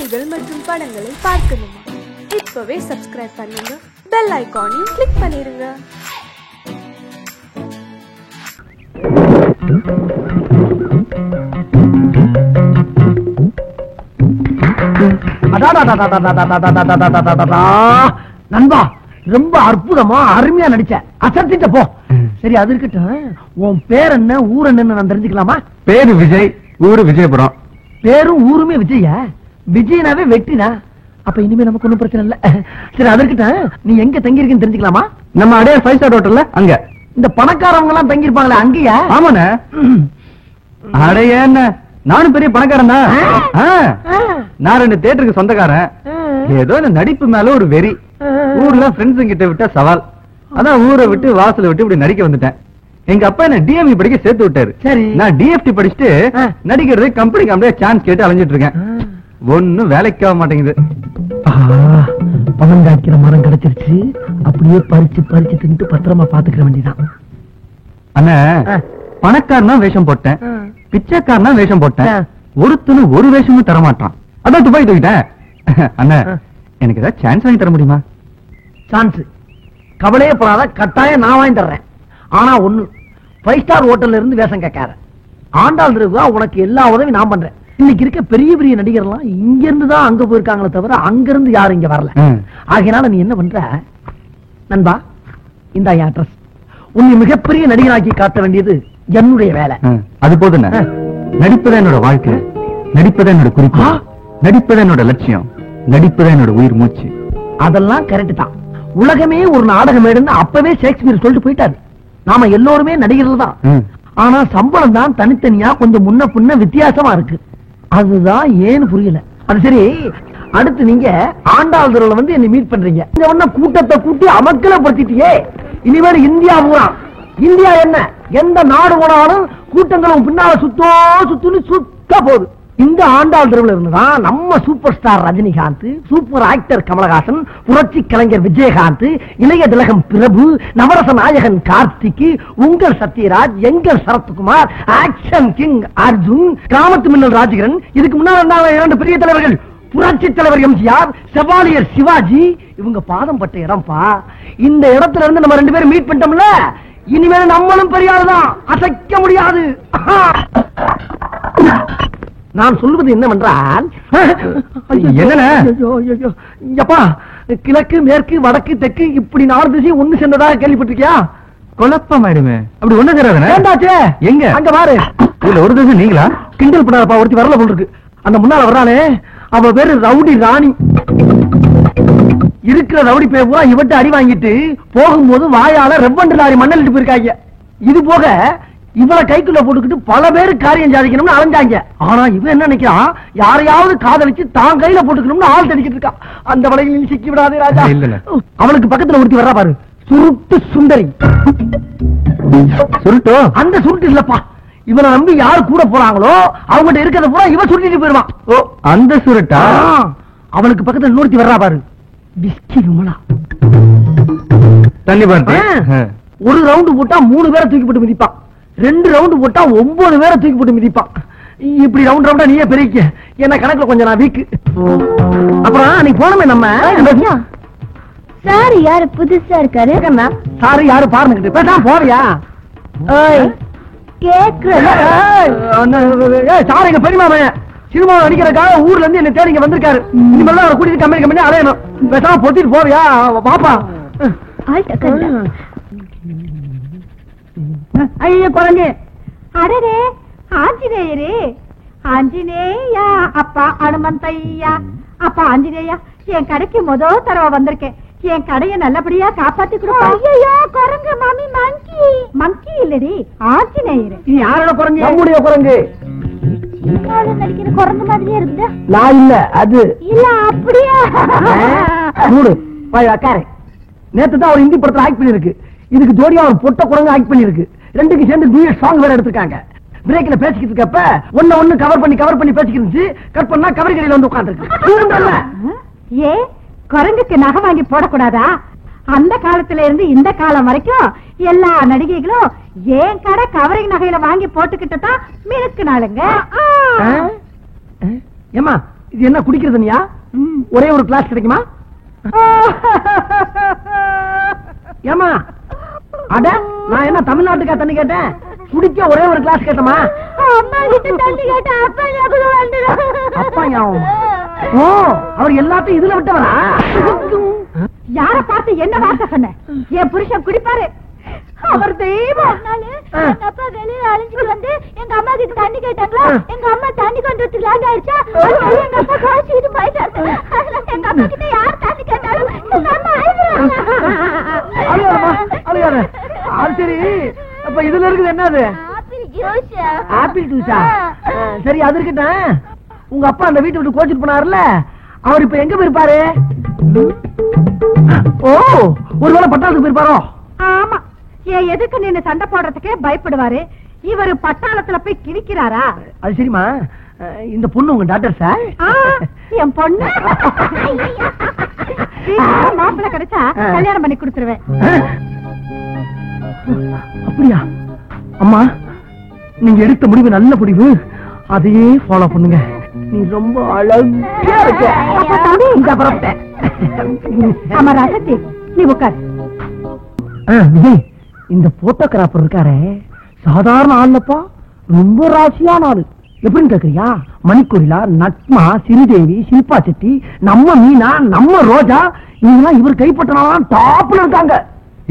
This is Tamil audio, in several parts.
செய்திகள் மற்றும் படங்களை பார்க்கணுமா? இப்பவே சப்ஸ்கிரைப் பண்ணுங்க, பெல் ஐகானையும் கிளிக் பண்ணிருங்க. நண்பா, ரொம்ப அற்புதமா அருமையா நடிச்ச, அசத்திட்ட போ. சரி, அது இருக்கட்டும். உன் பேர் என்ன, ஊர் என்னன்னு நான் தெரிஞ்சுக்கலாமா? பேரு விஜய், ஊரு விஜயபுரம். பேரும் ஊருமே விஜயா? விஜயனாவே வெற்றினா அப்ப இனிமே நமக்கு ஒண்ணும் பிரச்சனை இல்ல. சரி, அது இருக்கட்டும். நீ எங்க தங்கி இருக்கன்னு தெரிஞ்சுக்கலாமா? நம்ம அடைய 5 ஸ்டார் ஹோட்டல்ல அங்க. இந்த பணக்காரவங்க எல்லாம் தங்கி இருப்பாங்களே அங்கயா? ஆமாண்ணே. அடைய என்ன, நானும் பெரிய பணக்காரன் தான். நான் 2 தியேட்டருக்கு சொந்தக்காரன். ஏதோ இந்த நடிப்பு மேல ஒரு வெறி. ஊர்ல ஃப்ரெண்ட்ஸ் கிட்ட விட்ட சவால். அதான் ஊரை விட்டு வாசல விட்டு இப்படி நடிக்க வந்துட்டேன். எங்க அப்பா என்ன டிஎம்இ படிக்க சேர்த்து விட்டாரு. சரி, நான் டிஎஃப்டி படிச்சுட்டு நடிக்கிறது கம்பெனி சான்ஸ் கேட்டு அலைஞ்சிட்டு இருக்கேன். ஒன்னும் வேலைக்கு ஆக மாட்டேங்குது. பணம் காய்க்கிற மரம் கிடைச்சிருச்சு. அப்படியே பறிச்சு பறிச்சு தின்ட்டு பத்திரமா பாத்துக்கிற வேண்டியதான். அண்ணா, பணக்காரனா வேஷம் போட்டேன், பிச்சைக்காரனா வேஷம் போட்டேன். ஒருத்தனு ஒரு வேஷமும் தர மாட்டான். அதான் துபாய் தூக்கிட்டேன். அண்ணா, எனக்கு ஏதாவது சான்ஸ் வாங்கி தர முடியுமா? சான்ஸ் கவலையே போறாத, கட்டாயம் நான் வாங்கி தர்றேன். ஆனா ஒண்ணு, 5 ஸ்டார் ஹோட்டல்ல இருந்து வேஷம் கேட்காத. ஆண்டாள் ரகுவா உனக்கு எல்லா உதவியும் நான் பண்றேன். இன்னைக்கு இருக்க பெரிய பெரிய நடிகர்லாம் இங்க இருந்து தான் அங்க போயிருக்காங்களே தவிர அங்க இருந்து யாரும் இங்க வரல. ஆகையினால நீ என்ன பண்ற நண்பா, இந்த அட்ரஸ். உன்னை மிகப்பெரிய நடிகராக்கி காட்ட வேண்டியது என்னுடைய வேலை. அது போதும். நடிப்பதா என்னோட வாழ்க்கை, நடிப்பதா என்னோட குறிப்பு, நடிப்பதா என்னோட லட்சியம், நடிப்பதா என்னோட உயிர் மூச்சு. அதெல்லாம் கரெக்ட் தான். உலகமே ஒரு நாடகம் எடுன்னு அப்பவே ஷேக்ஸ்பியர் சொல்லிட்டு போயிட்டாரு. நாம எல்லோருமே நடிகர்கள் தான். ஆனா சம்பளம் தான் தனித்தனியா கொஞ்சம் முன்ன பின்ன வித்தியாசமா இருக்கு. அதுதான் ஏன்னு புரியல. அது சரி, அடுத்து நீங்க ஆண்டாள் தெருவுல வந்து என்ன மீட் பண்றீங்க. இந்த ஒண்ணு கூட்டத்தை கூட்டி அமக்கலப்படுத்திட்டியே. இனிமேல் இந்தியா பூரா, இந்தியா என்ன எந்த நாடு போனாலும் கூட்டங்களும் பின்னால சுத்துன்னு சுத்த போகுது. இந்த ஆண்டாள் தெருவுல இருந்துதான் நம்ம super star Rajinikanth, super actor Kamal Haasan, புரட்சி கலைஞர் விஜயகாந்த், இளைய திலகம் பிரபு, நவரச நாயகன் கார்த்திக், உங்கள் சத்யராஜ், எங்கள் சரத்குமார், ஆக்ஷன் கிங் அர்ஜுன், கிராமத்து மின்னல் ராஜகிரண், இதுக்கு முன்னாடி 2 பெரிய தலைவர்கள், புரட்சி தலைவர் எம்ஜிஆர், செவாலியர் சிவாஜி, இவங்க பாதம் பட்ட இடம்பா. இந்த இடத்துல இருந்து நம்ம 2 பேரும் மீட் பண்ணிட்டோம்ல, இனிமேல் நம்மளும் பெரிய ஆளுதான், அசைக்க முடியாது. நான் சொல்வது என்னவென்றால், எப்பா, கிழக்கு மேற்கு வடக்கு தெற்கு இப்படி 4 திசையும் ஒண்ணு சேர்ந்ததாக கேள்விப்பட்டிருக்கியா? குழப்பமாயிடுமே. அப்படி ஒண்ணு சேராது. எங்க அங்க பாரு, இதுல ஒரு திசை நீங்களா? கிண்டல் பண்ணாதப்பா, ஒருத்தி வரல போல் இருக்கு. அந்த முன்னால வர்றானே, அவ பேரு ரவுடி ராணி. இருக்கிற ரவுடி பேர் பூரா இவட்ட அடி வாங்கிட்டு போகும்போது வாயால ரெவண்டு லாரி மண்ணலிட்டு போயிருக்காங்க. இது போக இவளை கைக்குள்ள போட்டுக்கிட்டு பல பேரு காரியம் சாதிக்கணும்னு அலைஞ்சாங்க. ஆனா இவன் என்ன நினைக்கிறான், யாரையாவது காதலிச்சு தான் கையில போட்டுக்கணும்னு ஆள் தடிக்கிட்டு இருக்கான். அந்த வலையில் சிக்கி விடாதே ராஜா. அவளுக்கு பக்கத்துல ஒருத்தி வர்றா பாரு, சுருட்டு சுந்தரி. சுருட்டோ? அந்த சுருட்டு இல்லப்பா, இவனை நம்பி யாரு கூட போறாங்களோ அவங்ககிட்ட இருக்கிறத பூரா இவன் சுருட்டிட்டு போயிருவான். ஓ, அந்த சுருட்டா? அவளுக்கு பக்கத்துல இன்னொருத்தி வர்றா பாரு, பிஸ்கி விமலா. தண்ணி பார்த்து ஒரு ரவுண்டு போட்டா 3 பேரை தூக்கி போட்டு மிதிப்பான், 2 ரவுண்டு போட்டா 9 பேரை தூக்கி போட்டு மிதிப்பான். இப்படி ரவுண்ட் ரவுண்டா நீயே பெருக்க, என்ன கணக்குல கொஞ்சம் நான் வீக்கு. அப்புறம் நீ போனமே நம்ம சாரி யாரு புதுசா இருக்காரு? சாரி யாரு பாருங்க, பேசா போறியா? சாரி எங்க பெரியமாமன் சினிமா நடிக்கிறதுக்காக ஊர்ல இருந்து என்ன தேடி இங்க வந்திருக்காரு. இனிமேல் அவரை கூட்டிட்டு கம்பெனி அலையணும். பேசாம பொத்திட்டு போறியா? பாப்பா. ஐயோ குழந்தை, அடரே ஆஞ்சநேயரே, ஆஞ்சநேயா அப்பா அனுமந்தையா, அப்பா ஆஞ்சநேயா, என் கடைக்கு முதல் தடவை வந்திருக்கேன். என் கடையை நல்லபடியா காப்பாத்தி கொடுப்பா. ஐயோ குரங்கு மாமி, மங்கி. மங்கி இல்லடி, ஆஞ்சநேயர். நீ யாரோட குரங்கு? நம்முடைய குரங்கு. நடிக்கிற குரங்கு மாதிரியே இருக்குது. நான் இல்ல, அது இல்ல. அப்படியா? நேத்து தான் ஒரு ஹிந்தி படத்துல ஆக்ட் பண்ணிருக்கு. இதுக்கு ஜோடியா ஒரு பொட்ட குரங்கு ஆக்ட் பண்ணிருக்கு. 2க்கு சேர்ந்து டூயட் சாங் வேற எடுத்திருக்காங்க. பிரேக்ல பேசிக்கிட்டு இருக்கப்ப ஒண்ணு கவர் பண்ணி பேசிக்கிட்டு இருந்துச்சு. கட் பண்ணா கவர் கடையில வந்து உட்கார்ந்துருக்கு. ஏ, குரங்குக்கு நகை வாங்கி போடக்கூடாதா? அந்த காலத்துல இருந்து இந்த காலம் வரைக்கும் எல்லா நடிகைகளும் ஏன் கடை கவரிங் நகையில வாங்கி போட்டுக்கிட்டு தான் மினுக்கு நாளுங்க. ஏமா இது என்ன குடிக்கிறது தண்ணியா? ஒரே ஒரு கிளாஸ் கிடைக்குமா? ஏமா அட நான் என்ன தமிழ்நாட்டுக்கா தண்ணி கேட்டேன்? குடிக்க ஒரே ஒரு கிளாஸ் கேட்டமா? அம்மா கிட்ட தண்ணி கேட்டா அப்பா ஞாபகம் வந்துடும். அப்பா ஞாபகம்? ஓ, அவர் எல்லாத்தையும் இதுல விட்டவரா? யார பார்த்து என்ன வார்த்தை சொன்ன? என் புருஷன் குடிப்பாரு, அவர் தெய்வம். எங்க அப்பா வெளியில அழிஞ்சிட்டு வந்து எங்க அம்மா கிட்ட தண்ணி கேட்டாங்களா, எங்க அம்மா தண்ணி கொண்டு வரதுக்கு ஆயிடுச்சா, எங்க அப்பா காய்ச்சிட்டு போயிட்டாரு. எங்க அப்பா கிட்ட யார் தண்ணி கேட்டாலும் எங்க அம்மா அழுகாத. அது சரி, அப்ப இதுல இருக்குது என்னது? ஆப்பிள் ஜூஸா? சரி, அது இருக்கட்டும். உங்க அப்பா அந்த வீட்டை விட்டு கோச்சிட்டு போனாருல்ல, அவர் இப்ப எங்க போயிருப்பாரு? ஓ, ஒருவேளை பட்டாளத்துக்கு போயிருப்பாரோ? ஆமா, ஏன் எதுக்கு நின்னு சண்டை போடுறதுக்கே பயப்படுவாரு. இவரு பட்டாளத்துல போய் கிழிக்கிறாரா? அது சரிமா, இந்த பொண்ணு உங்க டாக்டர் சார்? என் பொண்ணு மாப்பிள்ள கிடைச்சா கல்யாணம் பண்ணி கொடுத்துருவேன். அப்படியா? அம்மா, நீங்க எடுத்த முடிவு நல்ல முடிவு, அதையே ஃபாலோ பண்ணுங்க. நீ ரொம்ப அழகா இருக்க. ஆமா ராசத்தி, நீ உட்கார். விஜய், இந்த போட்டோகிராஃபர் இருக்காரே சாதாரண ஆள்லப்பா, ரொம்ப ராசியான ஆளு. எப்படின்னு கேக்குறியா? மணிக்கொரிலா, நட்மா, சிறுதேவி, சில்பா செட்டி, நம்ம மீனா, நம்ம ரோஜா, இவங்கெல்லாம் இவர் கைப்பற்றினாலும் டாப்ல இருக்காங்க.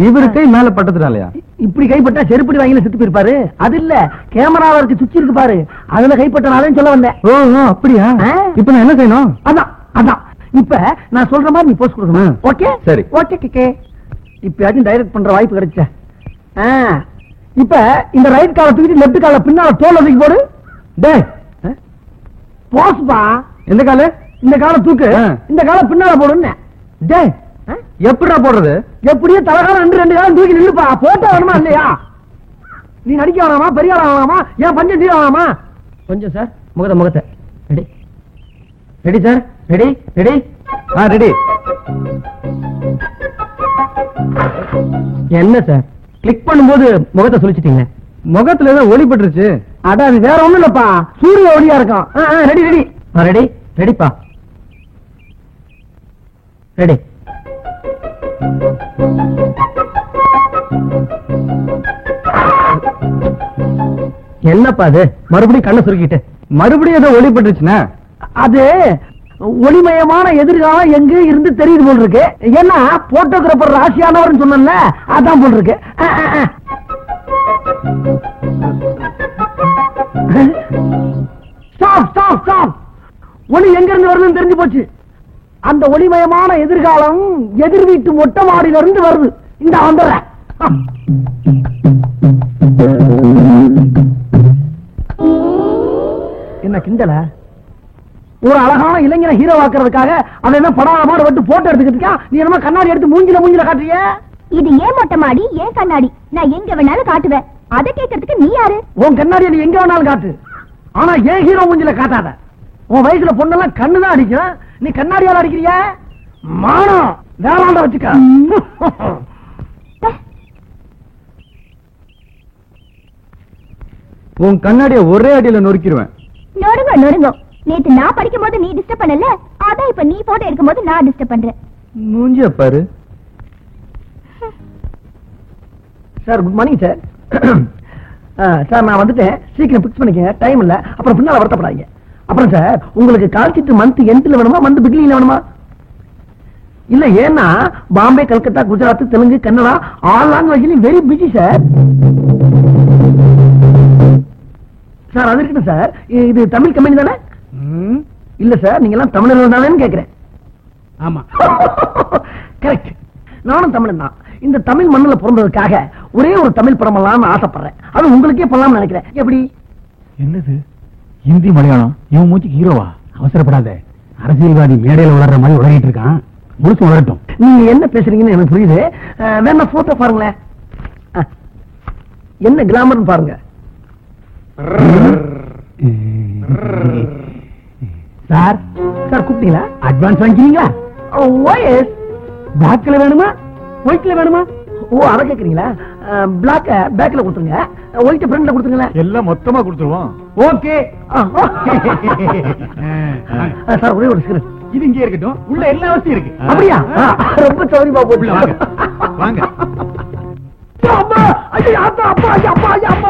இவரு கை மேல பட்டதுனாலயா? இப்படி கைப்பட்டா செருப்படி வாங்கில செத்து போயிருப்பாரு. அது இல்ல, கேமராவா இருக்கு, சுச்சி இருக்கு பாரு, அதுல கைப்பற்றனாலும் சொல்ல வந்தேன். ஓ, அப்படியா? இப்ப நான் என்ன செய்யணும்? அதான் இப்ப நான் சொல்ற மாதிரி நீ போஸ்ட் கொடுக்கணும். ஓகே? சரி. ஓகே கேக்கே. இப்பயாச்சும் டைரக்ட் பண்ற வாய்ப்பு கிடைச்ச. இப்ப இந்த ரைட் கால தூக்கிட்டு லெப்ட் கால பின்னால தோல் தூக்கி போடு. டேய், போஸ்பா. எந்த கால? இந்த கால தூக்கு, இந்த கால பின்னால போடுன்னு. டேய், எப்படிடா போடுறது? எப்படியே தலைகாலம் ரெண்டு காலம் தூக்கி நில்லுப்பா. போட்டோ வேணுமா இல்லையா? நீ நடிக்க வேணாமா, பெரிய ஆளா வேணாமா, ஏன் பஞ்சம் தீர வேணாமா? கொஞ்சம் சார், முகத்தை ready ready sir, ready ready ready. என்ன சார், கிளிக் பண்ணும்போது முகத்தை சொல்லிச்சிட்டீங்க. முகத்துல ஏதோ ஒளி பட்டுருச்சு. அதான், அது வேற ஒண்ணும் இல்லப்பா, சூரிய ஒளியா இருக்கும். ரெடி ரெடி ரெடி ரெடிப்பா, ரெடி. என்னப்பா அது, மறுபடியும் கண்ணை சுருக்கிட்டு? மறுபடியும் ஏதோ ஒளி பட்டுருச்சுன்னா? அது ஒளிமயமான எதிர்காலம் எங்க இருந்து தெரியுது போல் இருக்கு. ஏன்னா போட்டோகிராபர் ராசியானவர் சொன்னல, அதான் போல் இருக்கு. ஒளி எங்க இருந்து வருதுன்னு தெரிஞ்சு போச்சு. அந்த ஒளிமயமான எதிர்காலம் எதிர் வீட்டு மொட்டை மாடியில இருந்து வருது. இந்த வந்துடுற என்ன கிண்டல? ஒரு அழகான இளைஞனை ஹீரோ ஆக்குறதுக்காக அவன் என்ன படாம விட்டு போட்டோ எடுத்துக்கிட்டு, நீ என்ன கண்ணாடி எடுத்து மூஞ்சில காட்டுறிய? இது ஏன் மொட்டை மாடி, ஏன் கண்ணாடி? நான் எங்க வேணாலும் காட்டுவேன். அதை கேட்கறதுக்கு நீ யாரு? உன் கண்ணாடியை நீ எங்க வேணாலும் காட்டு, ஆனா ஏன் ஹீரோ மூஞ்சில காட்டாத. உன் வயசுல பொண்ணெல்லாம் கண்ணுதான் அடிக்கும், நீ கண்ணாடியால அடிக்கிறிய? மானம் வேளாண்ட வச்சுக்க. உன் கண்ணாடிய ஒரே அடியில நொறுக்கிடுவேன். நொறுங்க. நேத்து நான் படிக்கும் போது நீ டிஸ்டர்ப் பண்ணல, அதான் இப்ப நீ போட்டோ எடுக்கும் போது நான் டிஸ்டர்ப் பண்றேன். மூஞ்சிய பாரு. Sir, good morning sir. Sir, நான் வந்துட்டேன், சீக்கிரம் பிக்ஸ் பண்ணிக்கங்க, டைம் இல்ல, அப்புறம் பின்னால வருத்தப்படாதீங்க. அப்புறம் சார், உங்களுக்கு கால்ஷீட் மந்த் எண்ட்ல வேணுமா, மந்த் பிகினிங்ல வேணுமா? இல்ல, ஏன்னா பாம்பே, கல்கத்தா, குஜராத், தெலுங்கு, கன்னடா ஆல் லாங்குவேஜ்லயும் வெரி பிஸி சார். சார், அது இருக்கட்டும் சார், இது தமிழ் கம்பெனி தானே? இல்ல சார், நீங்க எல்லாம் தமிழர்கள் தானேன்னு கேக்குறேன். ஆமா, கரெக்ட். நானும் தமிழன் தான். இந்த தமிழ் மண்ணில் பிறந்ததுக்காக ஒரே ஒரு தமிழ் படம் எல்லாம் ஆசைப்படுறேன். அது உங்களுக்கே பண்ணலாம்னு நினைக்கிறேன். எப்படி? என்னது ஹிந்தி மலையாளம்? இவன் மூச்சுக்கு ஹீரோவா? அவசரப்படாத, அரசியல்வாதி மேடையில் வளர்ற மாதிரி வளரிட்டு இருக்கான், முழுசு வளரட்டும். நீங்க என்ன பேசுறீங்கன்னு எனக்கு புரியுது. வேணா போட்டோ பாருங்களேன். என்ன கிளாமர்னு பாருங்க. சார், சார் கூப்பிட்டீங்களா? அட்வான்ஸ் வாங்கிக்கிறீங்களா? ஓஎஸ். பிளாக்ல வேணுமா, ஒயிட்ல வேணுமா? ஓ, அத கேக்குறீங்களா? பிளாக் பேக்ல கொடுத்துருங்க, ஒயிட் ஃப்ரண்ட்ல கொடுத்துருங்களேன். எல்லாம் மொத்தமா கொடுத்துருவோம். ஓகே. சார் ஒரே ஒரு சிகரெட். இது இங்கே இருக்கட்டும். உள்ள எல்லா வசதியும் இருக்கு. அப்படியா? ரொம்ப சௌரியமா போட்டு வாங்க வாங்க. அம்மா ஐயோ அப்பா அப்பா அப்பா அப்பா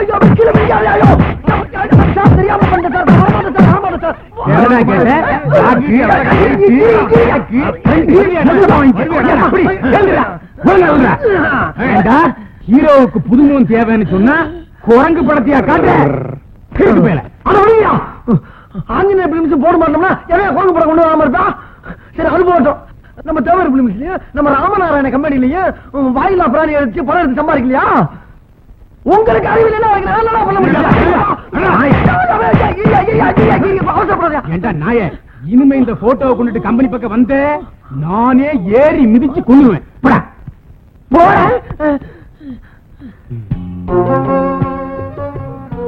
ஐயோ தெரியாம பண்ண சார். ஹீரோவுக்கு புதுமுகம் தேவைன்னு சொன்னா குரங்கு படத்தையா காட்டு. ஆஞ்சநேய பிலிம்ஸ் போட மாட்டோம்னா எவ்வளவு குரங்கு படம் கொண்டு வராம இருக்கா? சரி அது போட்டோம். நம்ம தேவர் பிலிம்ஸ்லயும் நம்ம ராமநாராயண கம்பெனிலயும் வாயிலா பிராணி எடுத்து படம் எடுத்து சம்பாதிக்கலையா? உங்களுக்கு அறிவில் என்ன பண்ண முடியாது. நாய இனிமே இந்த போட்டோவை கொண்டுட்டு கம்பெனி பக்கம் வந்து நானே ஏறி மிதிச்சு கொள்ளுவேன்.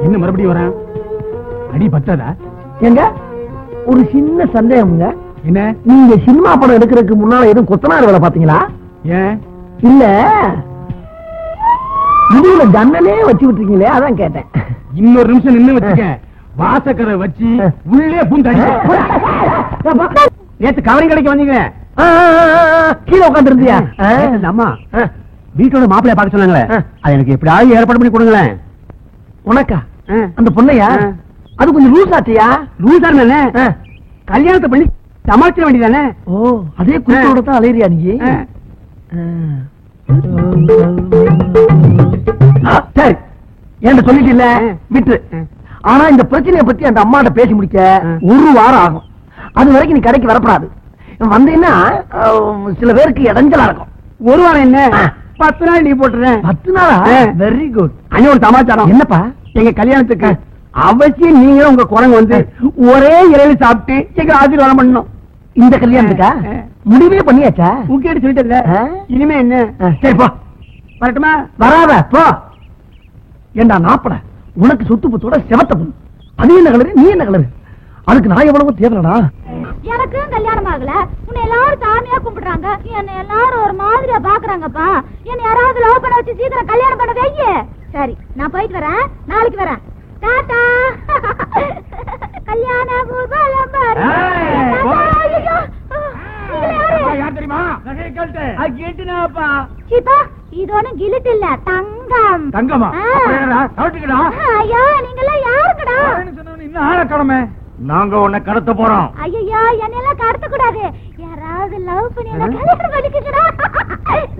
என்ன மறுபடியும் வரேன்? அடி பத்தாதா? எங்க ஒரு சின்ன சந்தேகம்ங்க. என்ன? நீங்க சினிமா படம் எடுக்கிறதுக்கு முன்னால எதுவும் கொத்தனார் வேலை பாத்தீங்களா? ஏன் இல்ல இதுல ஜன்னலே வச்சு விட்டுருக்கீங்களே, அதான் கேட்டேன். இன்னொரு நிமிஷம் நின்னு வச்சுக்க. வாசக்கரை வச்சு உள்ளே பூந்தாடி. நேத்து கவரிங் கடைக்கு வந்தீங்க. கீழே உட்காந்து இருந்தியா? அம்மா வீட்டோட மாப்பிள்ளைய பார்க்க சொன்னாங்களே, அது எனக்கு எப்படியாவது ஏற்பாடு பண்ணி கொடுங்களேன். உனக்கா? அந்த பொண்ணையா? அது கொஞ்சம் லூஸ் ஆச்சியா? லூசா தானே? கல்யாணத்தை பண்ணி சமாளிக்க வேண்டியதானே? ஓ அதே குடும்பத்தோட தான் அலையிறியா நீ? சரி ஏன் சொல்லிட்டு இல்ல விட்டு. ஆனா இந்த பிரச்சனையை பத்தி அந்த அம்மாட்ட பேசி முடிக்க ஒரு வாரம் ஆகும். அது வரைக்கும் நீ கடைக்கு வரப்படாது. வந்தீங்கன்னா சில பேருக்கு இடைஞ்சலா இருக்கும். ஒரு வாரம் என்ன 10 நாள் நீ போட்டுறேன். 10 நாளா? Very good. அண்ணன் ஒரு சமாச்சாரம். என்னப்பா? எங்க கல்யாணத்துக்கு அவசியம் நீங்களும் உங்க குரங்கு வந்து ஒரே இறையில சாப்பிட்டு எங்க ஆசீர்வாதம் பண்ணணும். இந்த கல்யாணத்துக்கா? முடிவே பண்ணியாச்சா? உங்ககிட்ட சொல்லிட்டல. இனிமே என்ன? சரி போ. வரட்டுமா? வராத போ. ஏண்டா நாப்பட உனக்கு சொத்து பத்தோட செவத்த பொண்ணு. அது என்ன கலரு, நீ என்ன கலரு? அதுக்கு நான் எவ்வளவு தேவைடா. எனக்கும் கல்யாணம் ஆகல. உன்னை எல்லாரும் சாமியா கும்பிடுறாங்க. என்ன எல்லாரும் ஒரு மாதிரியா பாக்குறாங்கப்பா. என்ன யாராவது லவ் பண்ண வச்சு சீக்கிரம் கல்யாணம் பண்ண வையே. சரி நான் போயிட்டு வரேன். நாளைக்கு வரேன். டாடா. கல்யாண ஊர்வலம் பாரு. இது ஒண்ணும் கிலிட் இல்ல, தங்கம். தங்கமா? ஐயோ நீங்கெல்லாம் யாருக்கடா? இன்னும் ஆள கடமை. நாங்க உன்னை கடத்த போறோம். ஐயோ என்னெல்லாம் கடத்த கூடாது. யாராவது லவ் பண்ணி கல்யாணம் பண்ணிக்கடா.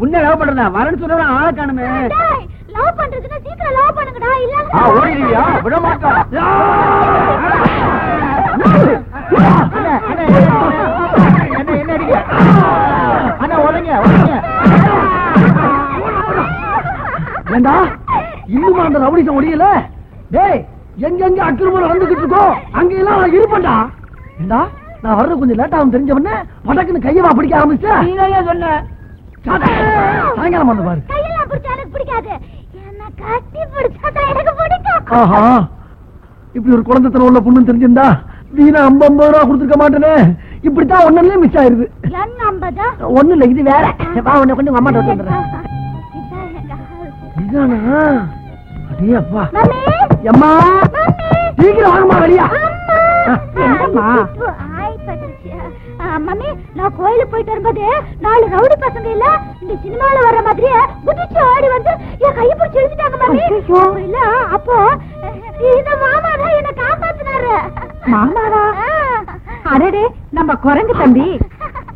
உன்னை லவ் பண்றதா? வரன்னு சொன்னா ஆள காணுமே. லவ் பண்றதுன்னா சீக்கிரம் லவ் பண்ணுங்கடா. இல்ல ஓடிடுவியா? விட மாட்டோம். என்ன அடிக்க? அண்ணா ஒழுங்க ஒழுங்க. ஏண்டா இன்னும் அந்த ரவுடிசம் ஒடியல? டேய் எங்க அக்கிரமம் வந்துகிட்டு இருக்கோ அங்கெல்லாம் நான் இருப்பேன்டா. ஏண்டா நான் வர்றது கொஞ்சம் லேட் ஆகும் தெரிஞ்சவன படக்குன்னு கையவா பிடிக்க ஆரம்பிச்சா? நீங்க சொன்ன சாயங்காலம் வந்து பாரு. கையெல்லாம் பிடிச்சா எனக்கு பிடிக்காது. என்ன கட்டி பிடிச்சா எனக்கு பிடிக்கும். ஆஹா இப்படி ஒரு குழந்தைத்தனம் உள்ள பொண்ணு தெரிஞ்சிருந்தா வீணா 50 ரூபா கொடுத்துருக்க மாட்டேனே. இப்படித்தான் ஒன்னே மிஸ் ஆயிருது. என்ன 50? ஒண்ணு இல்ல இது வேற. வா உன்னை கொண்டு உங்க அம்மாட்ட வந்துடுறேன். இதானா? அடே அப்பா. மம்மி அம்மா சீக்கிரம் வாங்கம்மா வெளியா. மம்மி நான் கோயிலுக்கு போயிட்டு வரும்போது 4 ரவுடி பசங்க இல்ல இந்த சினிமால வர்ற மாதிரியே குதிச்சு ஆடி வந்து என் கையை பிடிச்சி எழுதிட்டாங்க மம்மி. இல்ல அப்போ இந்த மாமா தான் என்ன காப்பாத்தினாரு. மாமாவா? அடடே நம்ம குரங்கு தம்பி.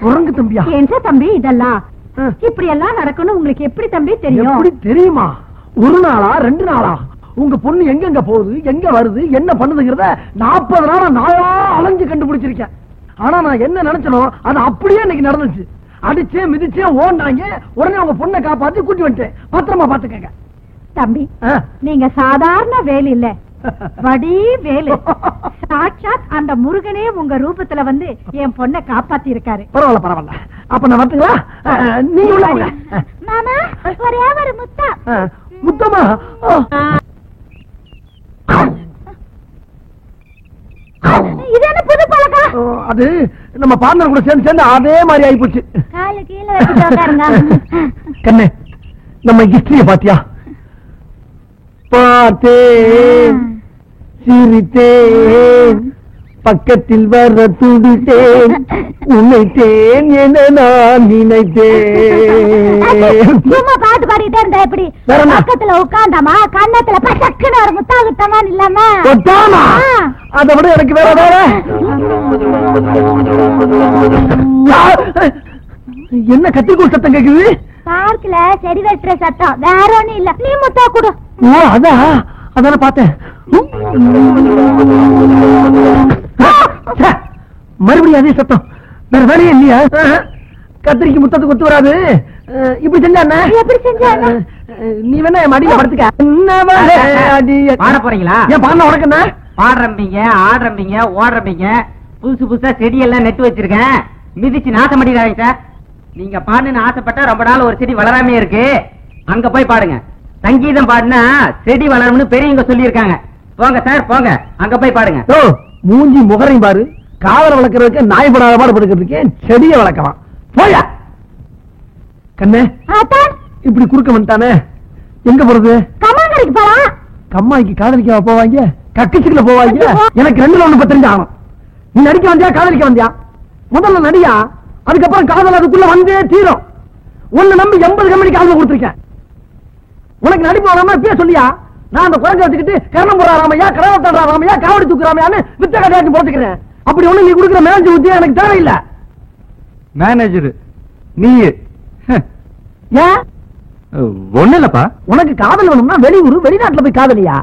குரங்கு தம்பியா? என்ன தம்பி இதெல்லாம்? இப்படி எல்லாம் நடக்கணும் உங்களுக்கு எப்படி தம்பி தெரியும்? எப்படி தெரியுமா? ஒரு நாளா 2 நாளா உங்க பொண்ணு எங்க போகுது, எங்க வருது, என்ன பண்ணுதுங்கிறத 40 நாளா நாயா அலைஞ்சு கண்டுபிடிச்சிருக்கேன். ஆனா நான் என்ன நினைச்சனோ அது அப்படியே இன்னைக்கு நடந்துச்சு. அடிச்சே மிதிச்சே ஓண்டாங்க. உடனே உங்க பொண்ணை காப்பாத்தி கூட்டி வந்துட்டேன். பத்திரமா பாத்துக்கங்க தம்பி. நீங்க சாதாரண வேலை இல்ல, வடி வேலு. சாட்சாத் அந்த முருகனே உங்க ரூபத்துல வந்து என் பொண்ணை காப்பாத்தி இருக்காரு. பரவாயில்ல பரவாயில்ல. அப்ப நான் வரட்டுங்களா? நீங்க உள்ள வாங்க. மாமா ஒரே ஒரு முத்தா. முத்தமா? இது என்ன புது பழக்கம்? அது நம்ம பார்ட்னர் கூட சேர்ந்து அதே மாதிரி ஆகி போச்சு. கால கீழ வச்சு உட்காருங்க. கண்ணே நம்ம ஹிஸ்டரிய பாத்தியா? பார்த்தேன் சிரித்தேன் பக்கத்தில் வர துடித்தேன் உன்னைத்தேன் என நான் நினைத்தேன். சும்மா பாட்டு பாடிட்டே இருந்தா எப்படி? பக்கத்துல உட்காந்தாமா கண்ணத்துல பசக்குன்னு ஒரு முத்தாகுத்தமா இல்லாம அதை விட எனக்கு வேற வேற என்ன கத்திரிக்கோள் சத்தம் கேக்குது? பார்க்கல செடி வெட்டுற சத்தம், வேற ஒண்ணும் இல்ல. நீ முத்தா கொடு. ஓ அதான பார்த்தேன். மறுபடியும் அதே சத்தம், வேற வேலையே இல்லையா? கத்திரிக்கு முத்தத்துக்கு ஒத்து வராது. இப்படி செஞ்சா எப்படி செஞ்சா? நீ வேணா என் மடியில படுத்துக்க. பாட போறீங்களா? ஏன் பாடின உனக்கு என்ன? பாடுறீங்க, ஆடுறீங்க, ஓடுறீங்க, புதுசு புதுசா செடி எல்லாம் நட்டு வச்சிருக்கேன். மிதிச்சு நாசம் பண்ணிடாதீங்க சார். நீங்க பாடுன்னு ஆசைப்பட்டா ரொம்ப நாள் ஒரு செடி வளராமே இருக்கு. அங்க போய் பாடுங்க. சங்கீதம் பாடுனா செடி வளரும்னு பெரியவங்க சொல்லி இருக்காங்க. போங்க சார் போங்க, அங்க போய் பாடுங்க. மூஞ்சி முகரையும் பாரு. காதல வளர்க்கறதுக்கு நாய் படாத பாடு படுக்கிறதுக்கு செடியை வளர்க்கலாம். போயா கண்ணே, இப்படி குறுக்க வந்துட்டானே, எங்க போறது? கம்மாங்கரைக்கு போலாம். கம்மாய்க்கு காதலிக்க போவாங்க, கக்கிச்சுக்குள்ள போவாங்க. எனக்கு 2ல 1 தெரிஞ்சு ஆகணும். நீ நடிக்க வந்தியா காதலிக்க வந்தியா? முதல்ல நடியா, அதுக்கப்புறம் காதல் அதுக்குள்ள வந்தே தீரும். உன்னை நம்பி 80 கம்பெனி காதல கொடுத்துருக்கேன். உனக்கு நடிப்பு வராம இப்பயே சொல்லியா? நான் அந்த குழந்தை வச்சுக்கிட்டு கரணம் போடுற ராமையா, கடவுள் ராமையா, காவடி தூக்குறாமையான்னு வித்த கதையாச்சு போட்டுக்கிறேன். அப்படி ஒண்ணு நீ கொடுக்குற மேனேஜர் உத்தியா எனக்கு தேவையில்லை. மேனேஜர் நீ ஏன்? ஒண்ணு இல்லப்பா. உனக்கு காதல் வேணும்னா வெளியூர் வெளிநாட்டுல போய் காதலியா?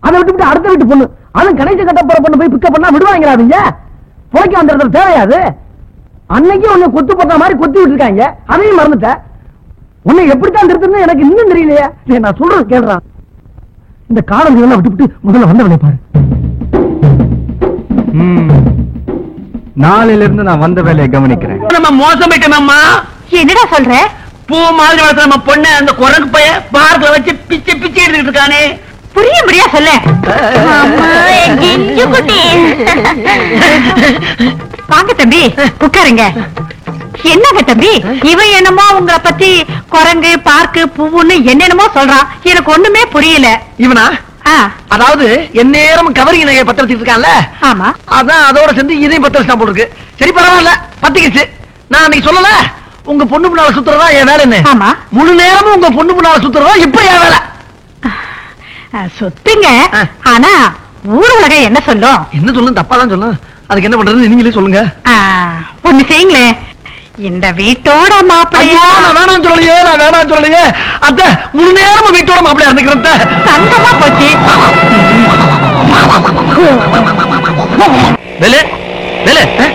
அதை விட்டு அடுத்த வீட்டு பொண்ணு, அதுவும் கணேச கட்ட போற பொண்ணு போய் பிக்கப் பண்ணா விடுவாங்கிறாதீங்க. புழைக்க வந்த தேவையாது. அன்னைக்கு உன்னை கொத்து போட்ட மாதிரி கொத்தி விட்டு இருக்காங்க, அதையும் மறந்துட்ட. உன்னை எப்படித்தான் திருத்தணும் எனக்கு இன்னும் தெரியலையே. நான் சொல்றது கேள்றான். இந்த காதல் எல்லாம் விட்டுவிட்டு முதல்ல வந்தவனை பாரு. நாளையில இருந்து நான் வந்த வேலையை கவனிக்கிறேன். நம்ம மோசமாயிட்டோம்மா. என்னடா சொல்ற? பூ மாதிரி வளர்த்த நம்ம பொண்ணு அந்த குரங்கு பைய பார்க்கல வச்சு பிச்சை பிச்சை எடுத்துட்டு இருக்கானே. புரியும்படியா சொல்ல. வாங்க தம்பி உட்காருங்க. என்னங்க தம்பி, இவன் என்னமோ உங்களை பத்தி குரங்கு பார்க்கு பூவுன்னு என்னென்னமோ சொல்றான். எனக்கு ஒண்ணுமே புரியல. இவனா? அதாவது எந்நேரம் கவரிங் நகையை பத்த வச்சுட்டு இருக்கான்ல. ஆமா, அதான் அதோட சேர்ந்து இதையும் பத்த வச்சுட்டான் போல இருக்கு. சரி பரவாயில்ல, பத்திக்கிச்சு. நான் அன்னைக்கு சொல்லல, உங்க பொண்ணு முன்னால சுத்துறதா என் வேலைன்னு. ஆமா, முழு நேரமும் உங்க பொண்ணு முன்னால சுத்துறதா இப்ப என் வேலை. சுத்துங்க. ஆனா ஊர் உலகம் என்ன சொல்லும்? என்ன சொல்லும்? தப்பா தான் சொல்லும். அதுக்கு என்ன பண்றது நீங்களே சொல்லுங்க. ஒண்ணு செய்யுங்களே, இந்த வீட்டோட மாப்பிள்ளையா? நான் வேணாம் சொல்லலையே, நான் வேணாம் சொல்லலையே. அத்த முழு நேரமும் வீட்டோட மாப்பிள்ளையா இருந்துக்கிறேன். சந்தமா போச்சு.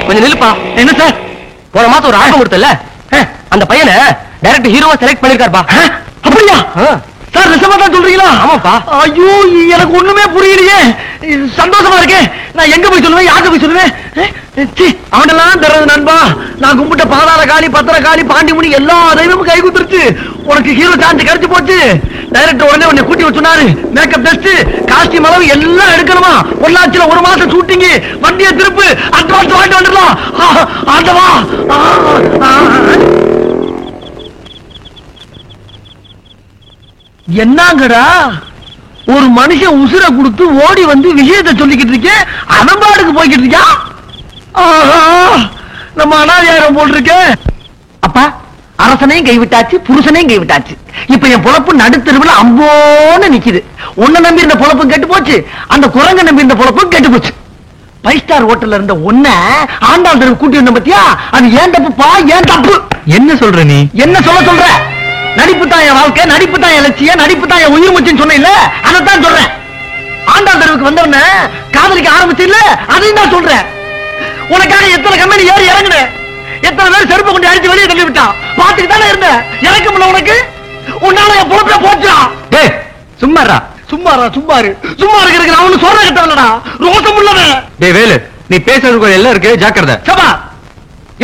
கொஞ்சம் நில்லுப்பா. என்ன சார், போன மாசம் ஒரு ஆல்பம் கொடுத்தல, அந்த பையனை டைரக்டர் ஹீரோவா செலக்ட் பண்ணிருக்காருப்பா. அப்படியா சார்? நிஜமா தான் சொல்றீங்களா? ஆமாப்பா. ஐயோ எனக்கு ஒண்ணுமே புரியலையே. சந்தோஷமா இருக்கேன். நான் எங்க போய் சொல்லுவேன், யாருக்கு போய் சொல்லுவேன்? அவனெல்லாம் தர்றது நண்பா. நான் கும்பிட்ட பாதாள காளி, பத்திர காளி, பாண்டிமுனி எல்லா தெய்வமும் கை குத்துருச்சு. உனக்கு ஹீரோ சான்ஸ் கிடைச்சு போச்சு. டைரக்டர் உடனே உன்னை கூட்டி வச்சுனாரு. மேக்கப் டெஸ்ட், காஸ்டியூம் அளவு எல்லாம் எடுக்கணுமா. பொள்ளாச்சியில 1 மாசம் ஷூட்டிங். வண்டியை திருப்பு, அட்வான்ஸ் வாங்கிட்டு வந்துடலாம். ஆண்டவா. என்னங்கடா ஒரு மனுஷன் உசுரை கொடுத்து ஓடி வந்து விஷயத்தை சொல்லிக்கிட்டு இருக்கேன், அனம்பாடுக்கு போய்கிட்டு இருக்கா. நம்ம அனாதியாரம் போட்டிருக்க. அப்பா, அரசனையும் கைவிட்டாச்சு, புருஷனையும் கைவிட்டாச்சு. இப்ப என் பொழப்பு நடுத்தெருவுல அம்போன்னு நிக்குது. உன்னை நம்பி இருந்த பொழப்பும் கெட்டு போச்சு, அந்த குரங்க நம்பி இருந்த பொழப்பும் கெட்டு போச்சு. 5 ஸ்டார் ஹோட்டல்ல இருந்த ஒன்ன ஆண்டாள் தெருவு கூட்டி வந்த பத்தியா? அது ஏன் தப்புப்பா, ஏன் தப்பு? என்ன சொல்ற நீ? என்ன சொல்ற? நடிப்பு தான் என் வாழ்க்கை, நடிப்பு தான் என் லட்சியம், நடிப்பு தான் என் உயிர் மூச்சுன்னு சொன்ன, அதைத்தான் சொல்றேன். ஆண்டாள் தெருவுக்கு வந்தவன காதலிக்க ஆரம்பிச்சு இல்ல, அதையும் தான் சொல்றேன். உனக்காக எத்தனை கம்பெனி ஏறி இறங்குன, எத்தனை பேர் செருப்பு கொண்டு அடிச்சு வெளியே தள்ளி விட்டான். பாத்துட்டு தானே இருந்த. எனக்கு முன்ன உனக்கு உன்னால என் பொழப்பே போச்சா? சும்மாரா சும்மாரா சும்மாரு சும்மா இருக்கு. நான் ஒண்ணு சொல்ற கிட்டா ரோசம் உள்ளது. டேய் வேலு, நீ பேசுறதுக்கு எல்லாம் இருக்கு, ஜாக்கிரதை. சபா,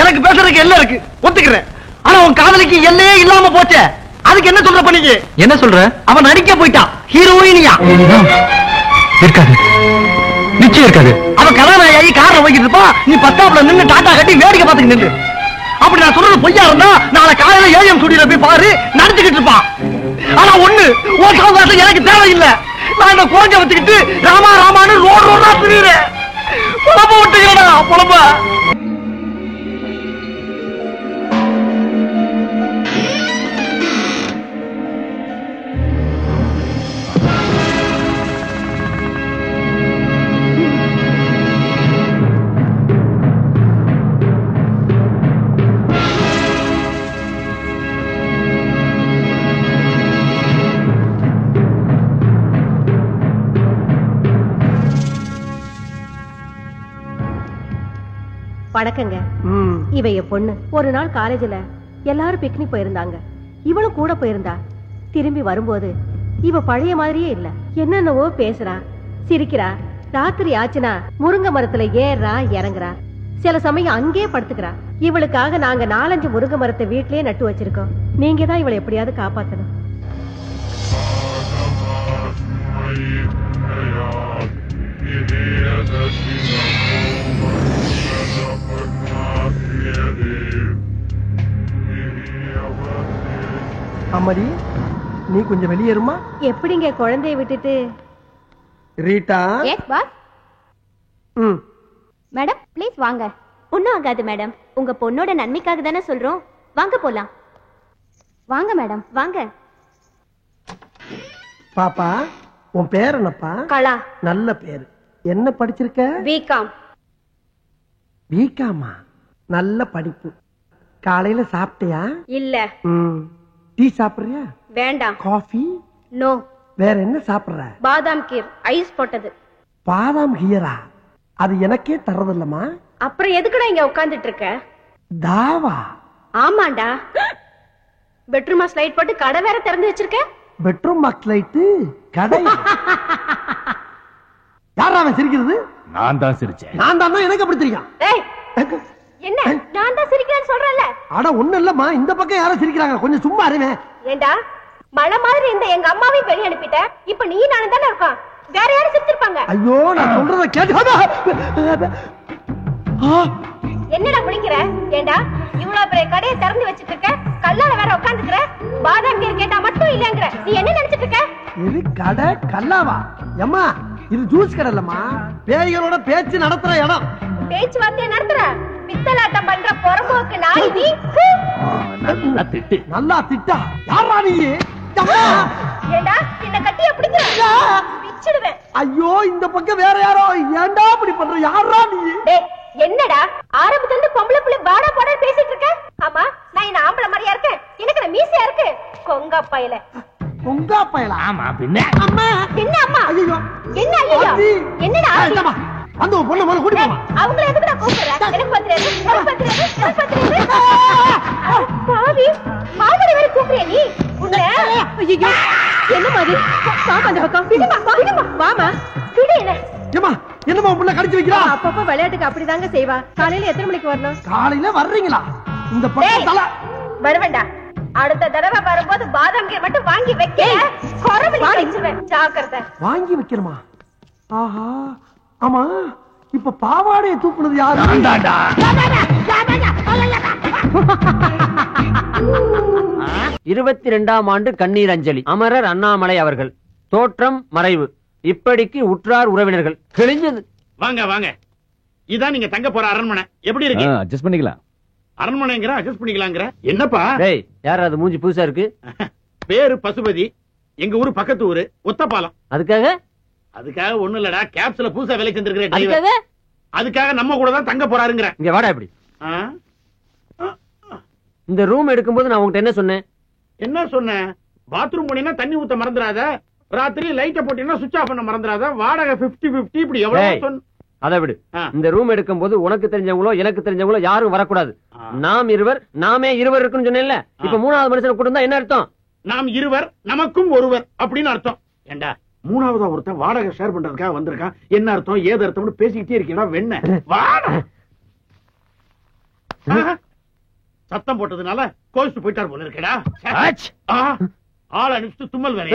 எனக்கு பேசுறதுக்கு எல்லாம் இருக்கு, ஒத்துக்கிறேன். ஆனா உன் காதலிக்கு எல்லையே இல்லாம போச்சே, அதுக்கு என்ன சொல்ற பண்ணிக்க? என்ன சொல்ற? அவன் நடிக்க போயிட்டான், ஹீரோயினியா இருக்காது, நிச்சயம் இருக்காது. அவன் கதாநாயகி கார்ல போய்கிட்டு இருப்பா, நீ பத்தாப்புல நின்னு டாட்டா கட்டி வேடிக்கை பார்த்துட்டு நின்று. அப்படி நான் சொல்றது பொய்யா இருந்தா நாளை காலையில ஏஎம் ஸ்டுடியோல போய் பாரு, நடிச்சுக்கிட்டு இருப்பான். ஆனா ஒண்ணு, உன் சௌகாசம் எனக்கு தேவையில்லை. நான் இந்த குறைஞ்ச வச்சுக்கிட்டு ராமா ராமான்னு ரோடா திரியுறேன். புலம்ப விட்டுக்கிறடா புலம்ப. வணக்கங்க. இவ என் பொண்ணு. ஒரு நாள் காலேஜ்ல எல்லாரும் பிக்னிக் போயிருந்தாங்க. இவளும் கூட போயிருந்தா. திரும்பி வரும்போது இவ பழைய மாதிரியே இல்ல. என்னென்னவோ பேசுறா, சிரிக்கிறா. ராத்திரி ஆச்சுனா முருங்கை மரத்துல ஏறா இறங்குறா. சில சமயம் அங்கே படுத்துக்கிறா. இவளுக்காக நாங்க 4-5 முருங்கை மரத்தை வீட்லயே நட்டு வச்சிருக்கோம். நீங்க தான் இவளை எப்படியாவது காப்பாத்தணும். அம்மாடி, நீ கொஞ்சம் வெளியேறுமா? எப்படிங்க குழந்தைய விட்டுட்டு? Rita. Yes boss. Madam please வாங்க. ஒன்னும் ஆகாது மேடம். உங்க பொண்ணோட நன்மைக்காக தானே சொல்றோம். வாங்க போலாம். வாங்க மேடம் வாங்க. பாப்பா, உன் பேர் என்னப்பா? கலா. நல்ல பேரு. என்ன படிச்சிருக்க? பிகாம். பிகாமா? நல்ல படிப்பு. காலையில சாப்பிட்டியா? இல்ல. டீ சாப்பிடுறியா? வேண்டாம். காஃபி? நோ. வேற என்ன சாப்பிடுற? பாதாம் கீர் ஐஸ் போட்டது. பாதாம் கீரா? அது எனக்கே தரதில்லமா. அப்புறம் எதுக்குடா இங்க உட்கார்ந்துட்டு இருக்க? தாவா? ஆமாண்டா. பெட்ரூமா ஸ்லைட் போட்டு கடை வேற திறந்து வச்சிருக்க. பெட்ரூம் பாக்ஸ் லைட் கடை? யாரா அவன் சிரிக்கிறது? நான் தான் சிரிச்சேன். நான் தான். எனக்கு அப்படி தெரியும். என்ன நான் தான் சிரிக்கிறேன்னு சொல்றேன்ல. அட ஒண்ணு இல்லம்மா, இந்த பக்கம் யாரும் சிரிக்கிறாங்க, கொஞ்சம் சும்மா இருங்க. ஏண்டா மழை மாதிரி இந்த எங்க அம்மாவையும் வெளிய அனுப்பிட்ட. இப்ப நீ நானும் தானே இருக்கோம். வேற யாரும் சிரிச்சிருப்பாங்க. ஐயோ, நான் சொல்றத கேட்டு. என்னடா குளிக்கிற? ஏண்டா இவ்வளவு பெரிய கடையை திறந்து வச்சிட்டு இருக்க. கல்லால வேற உட்கார்ந்துக்கிற. பாதாம் கீர் கேட்டா மட்டும் இல்லங்கற. நீ என்ன நினைச்சிட்டு இருக்க? இது கடை கல்லாவா? அம்மா, இது ஜூஸ் கடை இல்லம்மா. பேய்களோட பேச்சு நடத்துற இடம். பேச்சு வார்த்தையை நடத்துற பித்தலாட்டம் பண்ற பொறம்போக்கு நாய் நீ. நல்லா திட்டு. நல்லா திட்டா? யாரா நீ? ஏண்டா என்ன கட்டிய பிடிக்கிற? பிச்சிடுவேன். ஐயோ, இந்த பக்கம் வேற யாரோ. ஏண்டா இப்படி பண்ற? யாரா நீ? டேய், என்னடா ஆரம்பத்துல இருந்து பொம்பளை புள்ள பாடா பாடா பேசிட்டு இருக்க? ஆமா, நான் என்ன ஆம்பளை மாதிரியா இருக்கேன்? எனக்கு மீசையா இருக்கு. கொங்கா பயல. கொங்கா பயலா? ஆமா பின்ன. அம்மா. என்ன அம்மா? ஐயோ. என்ன ஐயோ? என்னடா? இல்லம்மா, அந்த பொண்ணு மேல கூட்டி போமா. அவங்கள எதுக்குடா கூப்பிடுற? எனக்கு பத்திரது. எனக்கு பத்திரது. எனக்கு பத்திரது. பாவி, மாவடி வேற கூப்பிடுற நீ? உன்ன ஐயோ. என்ன மாதிரி? வாமா அந்த பக்கம். விடுமா, விடுமா. வாமா. விடு என்ன? ஏமா, என்னமா புள்ள கடிச்சு வைக்கிறா? அப்பப்ப விளையாட்டுக்கு அப்படிதாங்க செய்வா. காலையில எத்தனை மணிக்கு வரணும்? காலையில வர்றீங்களா? இந்த பக்கம் தல வருவேண்டா. அடுத்த தடவை வரும்போது பாதாம் கீர் மட்டும் வாங்கி வைக்க. கொரமலி வச்சிருவேன். ஜாக்கிரதை. வாங்கி வைக்கணுமா? ஆஹா. ஆமா, இப்ப பாவாடையை தூக்குனது யாரு? 22ஆம் ஆண்டு கண்ணீர் அஞ்சலி. அமரர் அண்ணாமலை அவர்கள். தோற்றம் மறைவு. இப்படிக்கு உற்றார் உறவினர்கள். கிழிஞ்சது. வாங்க வாங்க. இதான் நீங்க தங்க போற அரண்மனை. எப்படி இருக்கு? அட்ஜஸ்ட் பண்ணிக்கலாம். அரண்மனைங்கிற அட்ஜஸ்ட் பண்ணிக்கலாங்கிற. என்னப்பா? டேய், யார் அது மூஞ்சி புதுசா இருக்கு? பேரு பசுபதி. எங்க ஊரு பக்கத்து ஊரு ஒத்தப்பாலம். அதுக்காக ஒண்ணு இல்லடா, கேப்ஸ்ல புதுசா வேலை செஞ்சிருக்கிற. அதுக்காக நம்ம கூட தான் தங்க போறாருங்கிற. இங்க வாடா. எப்படி இந்த ரூம் எடுக்கும்போது நான் உங்ககிட்ட என்ன சொன்னேன்? என்ன சொன்னேன்? பாத்ரூம் போனீங்கன்னா தண்ணி ஊத்த மறந்துடாத. ராத்திரி லைட்ட போட்டீங்கன்னா சுவிட்ச் ஆஃப் பண்ண மறந்துடாத. வாடகை 50-50. இப்படி எவ்வளவு அதை விடு. இந்த ரூம் எடுக்கும் போது உனக்கு தெரிஞ்சவங்களோ எனக்கு தெரிஞ்சவங்களோ யாரும் வரக்கூடாது. நாம் இருவர், நாமே இருவர் இருக்குன்னு சொன்னேன்ல. இப்ப 3வது மனுஷனை கூட்டு என்ன அர்த்தம்? நாம் இருவர், நமக்கும் ஒருவர் அப்படின்னு அர்த்தம். ஏண்டா, 3வது ஒருத்தன் வாடகை ஷேர் பண்றதுக்காக வந்திருக்கான். என்ன அர்த்தம் ஏது அர்த்தம்னு பேசிக்கிட்டே இருக்கீங்களா? வெண்ண வாடா. சத்தம் போட்டதுனால கோவிச்சு போயிட்டார் போல இருக்கடா. ஆள அனுப்பிச்சு தும்மல் வேற.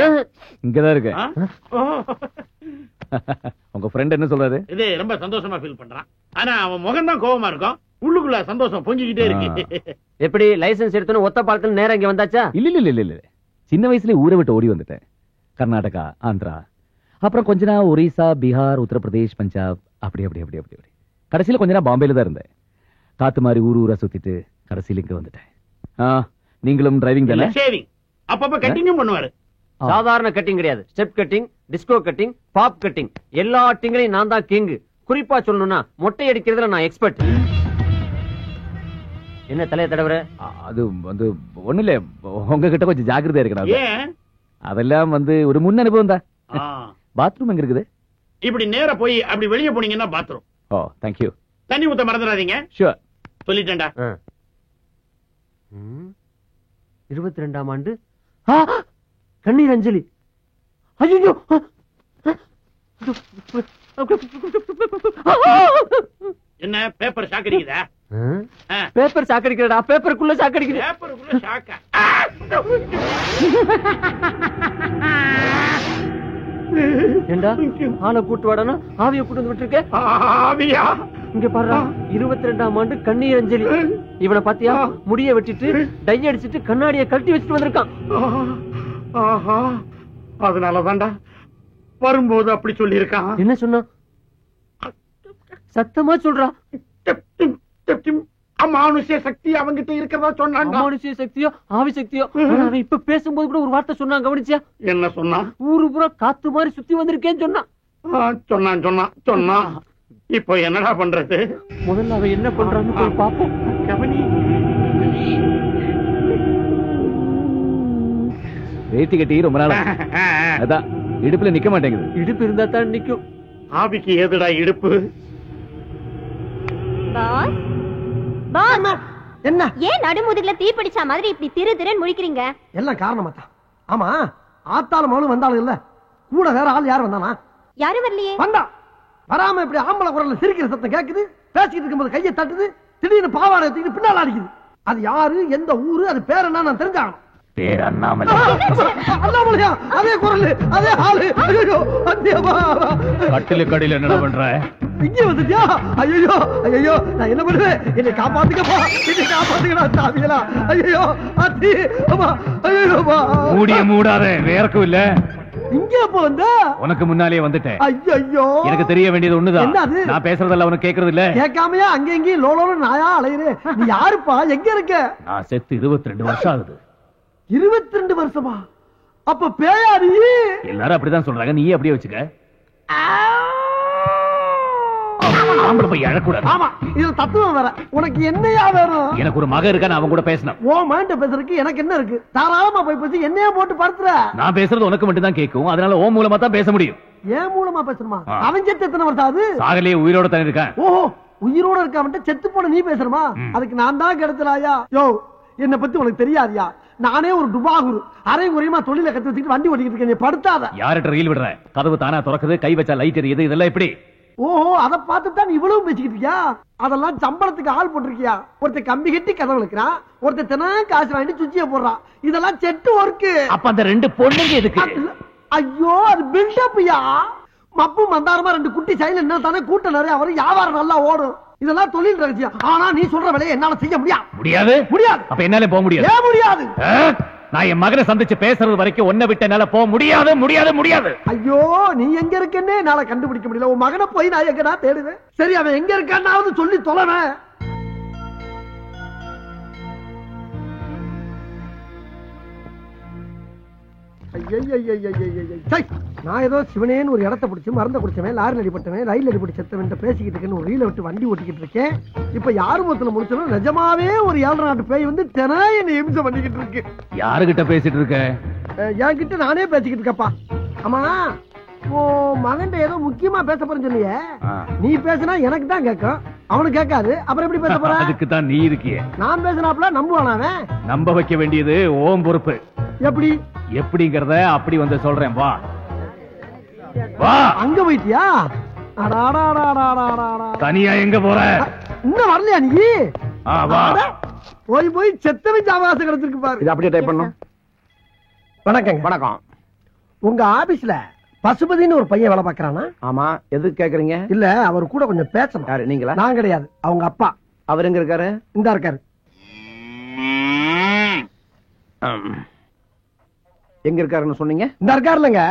இங்கதான் இருக்கு. உங்க ஃப்ரெண்ட் என்ன சொல்றாரு? இது ரொம்ப சந்தோஷமா ஃபீல் பண்றான். ஆனா அவன் முகம் தான் கோவமா இருக்கும். உள்ளுக்குள்ள சந்தோஷம் பொங்கிக்கிட்டே இருக்கு. எப்படி லைசன்ஸ் எடுத்தோன்னு ஒத்த பாலத்துல நேரம் இங்க வந்தாச்சா? இல்ல இல்ல இல்ல இல்ல. சின்ன வயசுல ஊரை விட்டு ஓடி வந்துட்டேன். கர்நாடகா, ஆந்திரா. அப்புறம் கொஞ்ச நாள் ஒரிசா, பீகார், உத்தரப்பிரதேஷ், பஞ்சாப், அப்படி அப்படி அப்படி அப்படி அப்படி கடைசியில கொஞ்ச நாள் பாம்பேல தான் இருந்தேன். காத்து மாதிரி ஊரா சுத்திட்டு கடைசியில இங்க வந்துட்டேன். நீங்களும் டிரைவிங் தானே? ஷேவிங் அப்பப்ப கட்டிங்கும் பண்ணுவாரு. சாதாரண கட்டிங் கிடையாது, step cutting, disco cutting, bob cutting, எல்லா கட்டிங்லையும் நான் தான் கிங். குறிப்பா சொல்லணும்னா மொட்டை அடிக்கிறதுல நான் எக்ஸ்பர்ட். என்ன தலைய தடவர? அது வந்து ஒண்ணு இல்ல, உங்ககிட்ட கொஞ்சம் ஜாக்கிரதையா இருக்கணும். ஏன்? அதெல்லாம் வந்து ஒரு முன் அனுபவம் தான். பாத்ரூம் எங்க இருக்குது? இப்படி நேரா போய் அப்படி வெளியே போனீங்கன்னா பாத்ரூம். O, thank you. தண்ணி ஊத்த மறந்துடாதீங்க. ஷூர். சொல்லிட்டேன்டா. 22ஆம் ஆண்டு கண்ணீர் அஞ்சலி. ஐயோ, என்ன பேப்பர் சாக்கடிக்குதா? பேப்பர் சாக்கடிக்கிறடா, பேப்பருக்குள்ள சாக்கடிக்குது. பேப்பருக்குள்ள சாக்க. ஏண்டா ஆளை கூட்டு வாடனா ஆவிய கூட்டு வந்து விட்டுருக்க? ஆவியா? இங்க பாரு, 22ஆம் ஆண்டு கண்ணீர் அஞ்சலி. இவனை பாத்தியா? முடிய வெட்டிட்டு டை அடிச்சிட்டு கண்ணாடியை கழட்டி வச்சுட்டு வந்திருக்கான். ஆஹா, அதனாலதான்டா வரும்போது அப்படி சொல்லி இருக்கான். என்ன சொன்னா? சத்தமா சொல்றா. அமானுஷ்ய சக்தி அவங்கிட்ட இருக்கிறதா சொன்னாங்க. அமானுஷ்ய சக்தியோ ஆவி சக்தியோ? அவன் இப்ப பேசும்போது கூட ஒரு வார்த்தை சொன்னான், கவனிச்சியா? என்ன சொன்னா? ஊரு பூரா காத்து மாதிரி சுத்தி வந்திருக்கேன்னு சொன்னான். சொன்னான். இப்போ என்னடா பண்றது? முதல்ல அவன் என்ன பண்றான்னு போய் பாப்போம். கவனி. வேட்டி கட்டி ரொம்ப நாள் அதான் இடுப்புல நிக்க மாட்டேங்குது. இடுப்பு இருந்தா தான் நிக்கும். ஆவிக்கு ஏதுடா இடுப்பு? என்ன ஏன் நடுமுதுகுல தீ பிடிச்ச மாதிரி இப்படி திரு திருன்னு முழிக்கிறீங்க? எல்லாம் காரணமா தான். ஆமா, ஆத்தாலும் மகளும் வந்தாலும் இல்ல, கூட வேற ஆள் யார் வந்தானா? யாரும் வரலையே. வந்தா வராம இப்படி ஆம்பளை குரல்ல சிரிக்கிற சத்தம் கேக்குது. பேசிக்கிட்டு இருக்கும்போது கையை தட்டுது, திடீர்னு பாவாடை எடுத்துக்கிட்டு பின்னால அடிக்குது. அது யாரு, எந்த ஊரு, அது பேர் என்ன நான் தெரிஞ்சாகணும். பேர் அண்ணாமலை. அண்ணாமலையா? அதே குரல், அதே ஆளு. ஐயோ, கட்டில கடையில என்ன பண்ற? இங்க வந்துட்டியா? ஐயோ ஐயோ, நான் என்ன பண்ணுவேன்? என்னை காப்பாத்துக்கப்பா, என்னை காப்பாத்துக்கடா சாமிகளா. ஐயோ அத்தி, அம்மா, ஐயோப்பா. மூடாத, வேறக்கும் இல்ல. இங்க எப்ப வந்த? உனக்கு முன்னாலே வந்துட்டேன். ஐயோ, எனக்கு தெரிய வேண்டியது ஒண்ணுதான். நான் பேசுறதெல்லாம் உனக்கு கேக்குறது இல்ல. கேட்காமையா அங்க எங்கேயும் லோலோல நாயா அலையுறே? நீ யாருப்பா? எங்க இருக்க? நான் செத்து 22 வருஷம் ஆகுது. 22 வருஷமா? அப்ப பேயாரி? எல்லாரும் அப்படிதான் சொல்றாங்க, நீயே அப்படியே வச்சுக்க. ஆம்பளை போய் அழக்கூடாது. ஆமா, இதுல தத்துவம் வேற. உனக்கு என்னையா வேணும்? எனக்கு ஒரு மகன் இருக்கா, நான் அவன் கூட பேசணும். ஓ மகன்ட்ட பேசுறதுக்கு எனக்கு என்ன இருக்கு? தாராளமா போய் பேசி என்னையா போட்டு படுத்துற. நான் பேசுறது உனக்கு மட்டும் தான் கேட்கும், அதனால ஓ மூலமா தான் பேச முடியும். ஏன் மூலமா பேசணுமா? அவன் செத்து எத்தனை வருஷம் ஆகுது? சாகலையே, உயிரோட தான் இருக்கான். ஓஹோ, உயிரோட இருக்காம செத்து போன நீ பேசுறமா? அதுக்கு நான் தான் கிடைச்சலாயா? யோ, என்ன பத்தி உனக்கு தெரியாதியா? நானே ஒரு டுபாகுரு, அரை குறையுமா தொழில கத்து வச்சுட்டு வண்டி ஓட்டிக்கிட்டு இருக்கேன். படுத்தாத. யார்கிட்ட ரயில் விடுற? கதவு தானா திறக்குது, கை வச்சா லைட் எரியுது, இதெல்லாம் எப்படி? ஓஹோ, அதை பார்த்துதான் இவ்வளவு பேசிக்கிட்டு இருக்கியா? அதெல்லாம் சம்பளத்துக்கு ஆள் போட்டிருக்கியா? ஒருத்தர் கம்பி கட்டி கதவு இழுக்கிறான், ஒருத்தர் தினம் காசு வாங்கிட்டு சுச்சிய போடுறான். இதெல்லாம் செட்டு ஒர்க்கு. அப்ப அந்த 2 பொண்ணுங்க எதுக்கு? ஐயோ, அது பில்டப்யா. மப்பு மந்தாரமா 2 குட்டி சைல என்ன தானே கூட்டம் நிறைய வரும், வியாபாரம் நல்லா ஓடும். இதெல்லாம் தொழில் ரகசியம். ஆனா நீ சொல்ற வேலையை என்னால செய்ய முடியாது. முடியாது. அப்ப என்னால போக முடியாது. ஏன் முடியாது? நான் என் மகனை சந்திச்சு பேசுறது வரைக்கும் ஒன்ன விட்டு என்னால போக முடியாது. முடியாது. ஐயோ, நீ எங்க இருக்கன்னே என்னால கண்டுபிடிக்க முடியல. உன் மகனை போய் நான் எங்கடா தேடுவேன்? சரி, அவன் எங்க இருக்கான்னாவது சொல்லி தொலைவேன். நான் ஏதோ சிவனேன்னு ஒரு இடத்த பிடிச்சு மறந்த குடிச்சவன், லாரி அடிப்பட்டவன், ரயில் அடிப்பட்டு செத்தவன் பேசிக்கிட்டு இருக்கேன்னு ஒரு ரீல விட்டு வண்டி ஓட்டிக்கிட்டு இருக்கேன். இப்ப யாரு மொத்தத்துல முடிச்சாலும் நிஜமாவே ஒரு 7 நாட்டு பேய் வந்து தினம் என்ன இம்சை பண்ணிக்கிட்டு இருக்கு. யாருகிட்ட பேசிட்டு இருக்க? என்கிட்ட நானே பேசிக்கிட்டு இருக்கப்பா. ஆமா, மகன் ஏதோ முக்கியமா பேச போறேன்னு சொன்னியே, நீ பேசினா எனக்கு தான் கேட்கும், அவனுக்கு கேட்காது. அப்புறம் எப்படி பேச போற? அதுக்கு தான் நீ இருக்கியே. நான் பேசினாப்ல நம்புவானா அவன்? நம்ப வைக்க வேண்டியது ஓம் பொறுப்பு. எப்படி? எப்படிங்கறத அப்படி வந்து சொல்றேன். வா வா. அங்க போயிட்டியா? தனியா எங்க போற? இன்னும் வரலையா நீ? வா. போய் செத்தவன் அவகாசம் கிடைச்சிருக்கு பாரு. இது அப்படியே டைப் பண்ணும். வணக்கங்க. வணக்கம். உங்க ஆபீஸ்ல பசுபதினு ஒரு பையன் வேலை பாக்குறானா? ஆமா, எதுக்கு கேக்குறீங்க? இல்ல, அவர் கூட கொஞ்சம் பேசணும். யாரு, நீங்களா? நான் கிடையாது, அவங்க அப்பா. அவர் எங்க இருக்காரு? இந்தா இருக்காரு. எங்க இருக்காருன்னு சொன்னீங்க? இந்த இருக்காருலங்க.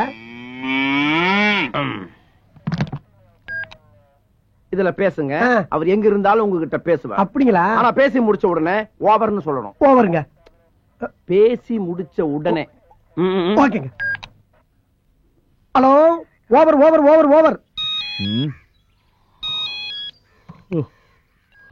இதுல பேசுங்க. அவர் எங்க இருந்தாலும் உங்ககிட்ட பேசுவார். அப்படிங்களா? ஆனா பேசி முடிச்ச உடனே ஓவர்னு சொல்லணும். ஓவருங்க. பேசி முடிச்ச உடனே. ஓகேங்க. Hello, over over over over.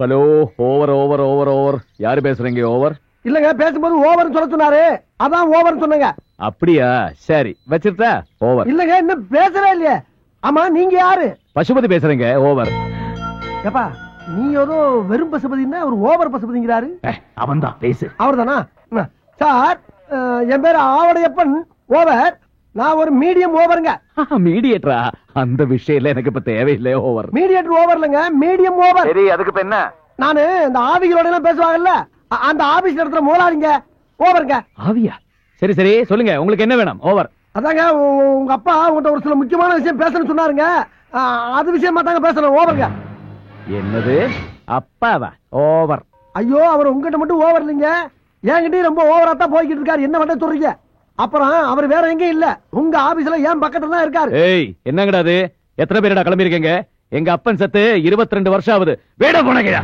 Hello, over over over over. யாரு பேசுறீங்க? ஓவர் இல்லங்க, பேசும்போது ஓவர் சொல்ல சொன்னாரு, அதான் ஓவர் சொன்னங்க. அப்படியா? சரி, வச்சிருட்டா? ஓவர். இல்லங்க, இன்னும் பேசவே இல்லையே. ஆமா, நீங்க யாரு? பசுபதி பேசுறீங்க. ஓவர். ஏப்பா, நீ ஏதோ வெறும் பசுபதினா ஒரு ஓவர் பசுபதிங்கிறாரு. அவன் தான் பேசு. அவர் தானா? சார், என் பேரு ஆவடையப்பன். ஓவர். நான் ஒரு மீடியம் ஓவருங்க. மீடியேட்டரா? அந்த விஷயம் எனக்கு இப்ப தேவையில்லை. ஓவர். மீடியேட்டர் ஓவர் இல்லங்க, மீடியம் ஓவர். சரி, அதுக்கு இப்ப என்ன? நானு இந்த ஆவிகளோட எல்லாம் பேசுவாங்கல்ல, அந்த ஆபீஸ் இடத்துல முதலாளிங்க. ஓவருங்க. ஆவியா? சரி சரி, சொல்லுங்க, உங்களுக்கு என்ன வேணும்? ஓவர். அதாங்க, உங்க அப்பா உங்கள்கிட்ட ஒரு சில முக்கியமான விஷயம் பேசணும்னு சொன்னாருங்க. அது விஷயமா தாங்க பேசணும். ஓவருங்க. என்னது? அப்பாவா? ஓவர். ஐயோ, அவர் உங்ககிட்ட மட்டும் ஓவர் இல்லைங்க, என்கிட்டயும் ரொம்ப ஓவரா தான் போய்கிட்டு இருக்காரு. என்ன பண்ண சொல்றீங்க? அப்புறம் அவர் வேற எங்க இல்ல, உங்க ஆபீஸ்ல ஏன் பக்கத்துல தான் இருக்காரு. ஏய், என்னங்கடா அது? எத்தனை பேரடா கிளம்பி இருக்கீங்க? எங்க அப்பன் சத்து 22 வருஷம் ஆகுது. வேட போனங்கயா.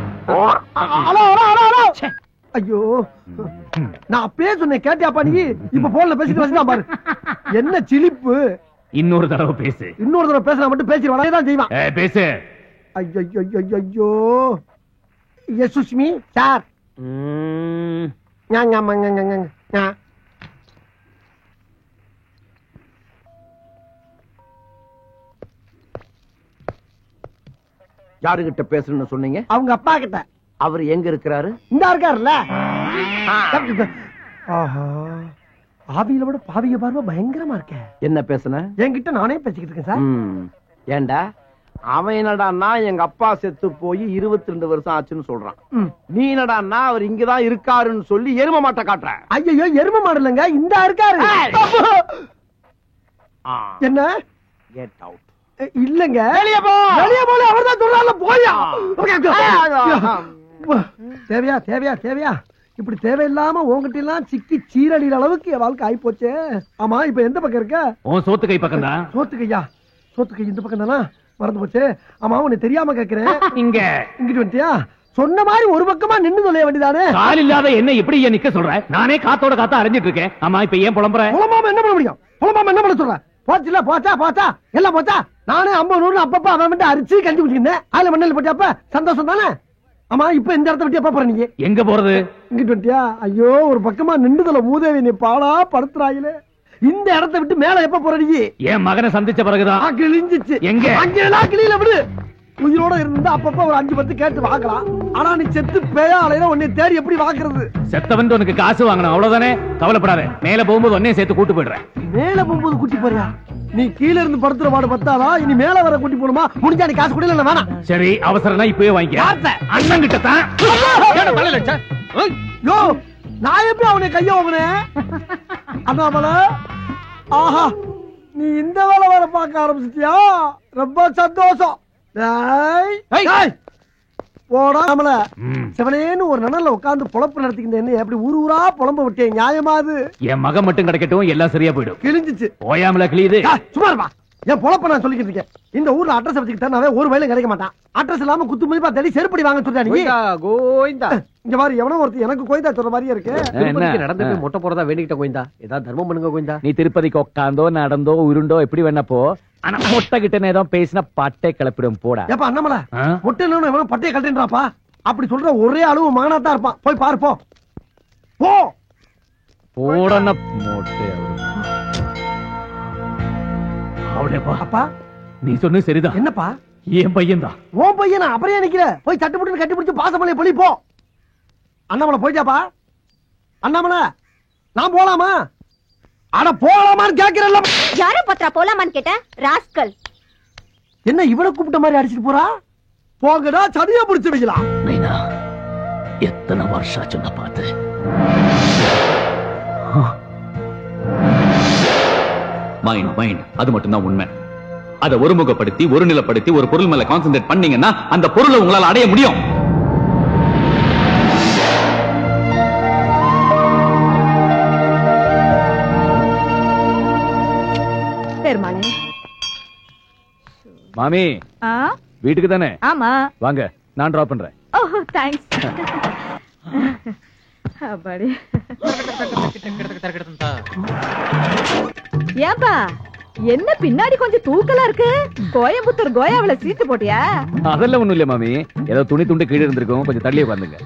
ஐயோ, நான் அப்பயே சொன்னேன், கேட்டியாப்பா நீ? இப்ப போன்ல பேசிட்டு வச்சுதான் பாரு. என்ன சிலிப்பு. இன்னொரு தடவை பேசு. இன்னொரு தடவை பேசினா மட்டும் பேசிடுவான், தான் செய்வான். பேசு. ஐயோ, எஸ் சுஷ்மி சார். யாருகிட்ட பேசணும்னு சொன்னீங்க? அவங்க அப்பா கிட்ட. அவர் எங்க இருக்கிறாரு? இந்த இருக்காருல்ல. ஆவியில விட பாவிய பார்வை பயங்கரமா இருக்க. என்ன பேசுன? என்கிட்ட நானே பேசிக்கிட்டு இருக்கேன் சார். ஏண்டா, அவன் என்னடான்னா எங்க அப்பா செத்து போய் 22 வருஷம் ஆச்சுன்னு சொல்றான். நீ என்னடான்னா அவர் இங்கதான் இருக்காருன்னு சொல்லி எரும மாட்டை காட்டுற. ஐயோ, எரும மாடு இல்லங்க, இந்த இருக்காரு. என்ன? Get out. இல்லங்க, வெளிய போ. வெளிய போல அவர்தான் சொல்றாருல, போயா. தேவையா தேவையா தேவையா? இப்படி தேவையில்லாம உங்ககிட்ட எல்லாம் சிக்கி சீரழிற அளவுக்கு என் வாழ்க்கை ஆயி போச்சு. ஆமா, இப்ப எந்த பக்கம் இருக்க? உன் சோத்து கை பக்கம் தான். சோத்து கையா? சோத்து கை இந்த பக்கம் தானா? மறந்து போச்சு. ஆமா, உன்னை தெரியாம கேக்குறேன். இங்கிட்டு வந்துட்டியா? சொன்ன மாதிரி ஒரு பக்கமா நின்னு சொல்ல வேண்டியதானே. கால் இல்லாத என்ன எப்படி நிக்க சொல்ற? நானே காத்தோட காத்தா அரைஞ்சிட்டு இருக்கேன். ஆமா, இப்ப ஏன் புலம்புற? புலம்பாம என்ன பண்ண முடியும்? புலம்பாம என்ன பண்ண சொல்ற? போச்சுல, போச்சா எல்லாம் போச்சா? நானே 50 100 அப்பப்ப அவன் மட்டும் அரிச்சு கஞ்சி குடிச்சிருந்தேன். அதுல மண்ணல் போட்டியாப்ப சந்தோஷம் தானே? ஆமா, இப்ப இந்த இடத்த விட்டு எப்ப போற நீங்க? எங்க போறது? இங்கிட்டு வந்துட்டியா? ஐயோ, ஒரு பக்கமா நின்றுதல மூதேவி நீ பாடா படுத்துறாயிலே. இந்த இடத்த விட்டு மேல எப்ப போற நீ? என் மகனை சந்திச்ச பிறகுதான். கிழிஞ்சிச்சு. எங்க? அங்கெல்லாம் கிளியில விடு. உயிரோட இருந்தா அப்பப்ப ஒரு 5 10 கேட்டு வாங்கலாம். ஆனா நீ செத்து பேயா அலையில உன்னை தேடி எப்படி வாக்குறது? செத்தவன் உனக்கு காசு வாங்கணும், அவ்வளவுதானே. கவலைப்படாத, மேல போகும்போது உன்னையும் சேர்த்து கூட்டு போயிடுறேன். மேல போகும்போது கூட்டி போறியா? நீ கீழ இருந்து படுத்துற பாடு பத்தாதா? இனி மேல வர கூட்டி போணுமா? முடிஞ்சா நீ காசு கூட இல்ல வேணாம். சரி, அவசரம்னா இப்பவே வாங்கிக்க. அண்ணன் கிட்ட தான். யோ, நான் எப்படி அவனை கைய வாங்கினேன்? அண்ணாமலை, ஆஹா, நீ இந்த வேலை வர பார்க்க ஆரம்பிச்சிட்டியா? ரொம்ப சந்தோஷம். போடா நம்மள சிவனேன்னு ஒரு நனல்ல உட்கார்ந்து பொழப்பு நடத்திக்கிட்டு என்ன எப்படி ஊரா புலம்ப விட்டேன்? நியாயமாது? என் மகன் மட்டும் கிடைக்கட்டும், எல்லாம் சரியா போயிடும். கிழிஞ்சிச்சு. ஓயாமல கிளியுது. சும்மா இருப்பா. என் பொழப்ப நான் சொல்லிக்கிட்டு இருக்கேன். இந்த ஊர்ல அட்ரஸ் வச்சுக்கிட்டே ஒரு வயலும் கிடைக்க மாட்டான். அட்ரஸ் இல்லாம குத்து மதிப்பா தேடி செருப்படி வாங்க சொல்றா நீ. கோயிந்தா, இங்க பாரு, எவனோ ஒருத்தர் எனக்கு கோயிந்தா சொல்ற மாதிரியே இருக்கு. நடந்து போய் மொட்டை போறதா வேண்டிக்கிட்ட கோயிந்தா, ஏதாவது தர்மம் பண்ணுங்க கோயிந்தா. நீ திருப்பதிக்கு உட்காந்தோ நடந்தோ உருண்டோ எப்படி வேணா போ. ஆனா மொட்டை கிட்ட ஏதோ பேசினா பட்டை கிளப்பிடும். போடா. ஏப்பா அண்ணாமலை, மொட்டை இல்லைன்னு பட்டையை கழட்டுறாப்பா. அப்படி சொல்ற ஒரே அளவு மகனாத்தான் இருப்பான். போய் பாரு, போ போ. போடன மொட்டை. அவளேப்பா. அப்பா, நீ சொன்னது சரிதான். என்னப்பா? என் பையன் தான். உன் பையனா? அப்புறம் நிக்கிற? போய் சட்டு போட்டு கட்டி பிடிச்சு பாசமலையை பொழி போ. அண்ணாமலை போயிட்டாப்பா. அண்ணாமலை, நான் போலாமா? அட போலாமான்னு கேக்குறல்ல. யார பத்ரா போலாமான்னு கேட்ட ராஸ்கல். என்ன இவளை கூப்பிட்ட மாதிரி அடிச்சிட்டு போறா? போங்கடா, சதியா பிடிச்சு வைக்கலாம். நைனா, எத்தனை வருஷம் சொன்ன பார்த்து. மைண்ட் அது மட்டும் தான் உண்மை. அதை ஒருமுகப்படுத்தி ஒரு நிலைப்படுத்தி ஒரு பொருள் மேல கான்சென்ட்ரேட் பண்ணீங்கன்னா அந்த பொருளை உங்களால் அடைய முடியும். பெருமாளே, மாமி வீட்டுக்கு தானே? ஆமா வாங்க, நான் டிராப் பண்றேன். ஓஹோ தேங்க்ஸ். அப்பாடி. ஏப்பா என்ன பின்னாடி கொஞ்சம் தூக்கலா இருக்கு? கோயம்புத்தூர் கோயாவில சீட்டு போட்டியா? அதெல்லாம் ஒண்ணும் இல்ல மாமி, ஏதோ துணி துண்டு கீழே இருந்திருக்கும், கொஞ்சம் தள்ளி உட்காந்துங்க.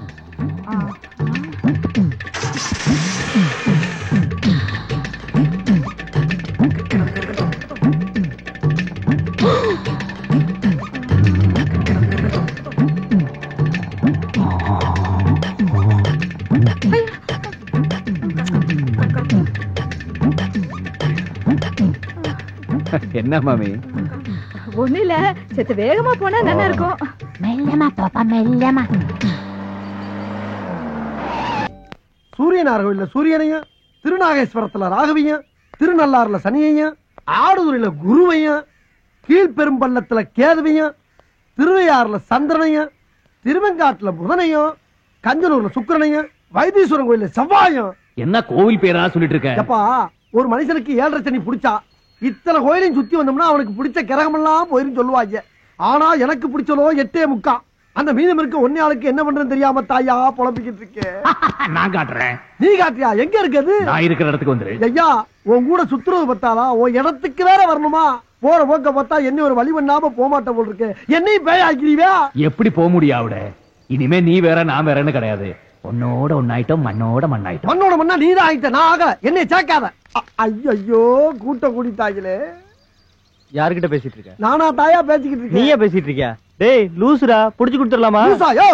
என்ன மாமி? ஒண்ணு இல்ல, செத்து வேகமா போனா நல்லா இருக்கும். மெல்லமா பாப்பா மெல்லமா. சூரியனார் கோயில்ல சூரியனையும், திருநாகேஸ்வரத்துல ராகவியும், திருநள்ளாறுல சனியையும், ஆடுதுறையில குருவையும், கீழ்பெரும்பள்ளத்துல கேதுவையும், திருவையாறுல சந்திரனையும், திருவெங்காட்டுல புதனையும், கஞ்சனூர்ல சுக்கிரனையும், வைத்தீஸ்வரன் கோயில்ல செவ்வாயும். என்ன கோவில் பேரா சொல்லிட்டு இருக்க? எப்பா, ஒரு மனுஷனுக்கு 7.5 சனி பிடிச்சா இத்தனை கோயிலையும் சுத்தி வந்தோம்னா அவனுக்கு பிடிச்ச கிரகமெல்லாம் போயிரும் சொல்லுவாங்க. ஆனா எனக்கு பிடிச்சதோ 8.75. அந்த மீதம் இருக்க ஒன்னே ஆளுக்கு என்ன பண்றேன்னு தெரியாம தாயா புலம்பிக்கிட்டு இருக்கேன். நான் காட்டுறேன். நீ காட்டியா? எங்க இருக்குது? நான் இருக்கிற இடத்துக்கு வந்துரு. ஐயா, உன் கூட சுத்துறது பத்தாதா? உன் இடத்துக்கு வேற வரணுமா? போற போக்க பார்த்தா என்ன ஒரு வழி பண்ணாம போமாட்ட போல் இருக்கு. என்னையும் பேய் ஆக்கிறீவா? எப்படி போக முடியும் அவட? இனிமே நீ வேற நான் வேறன்னு கிடையாது. உன்னோட ஒன்னாயிட்டோம், மண்ணோட மண்ணாயிட்டோம். மண்ணோட மண்ணா நீதான் ஆயிட்ட, நான் ஆகல. என்னைய சேர்க்காத. ஐயோ, கூட்டம் கூடிட்டாங்களே. யார்கிட்ட பேசிட்டு இருக்க? நானா தாயா பேசிக்கிட்டு இருக்கேன். நீயே பேசிட்டு இருக்கியா? டேய் லூசுடா, புடிச்சு கொடுத்துடலாமா? லூசா? யோ,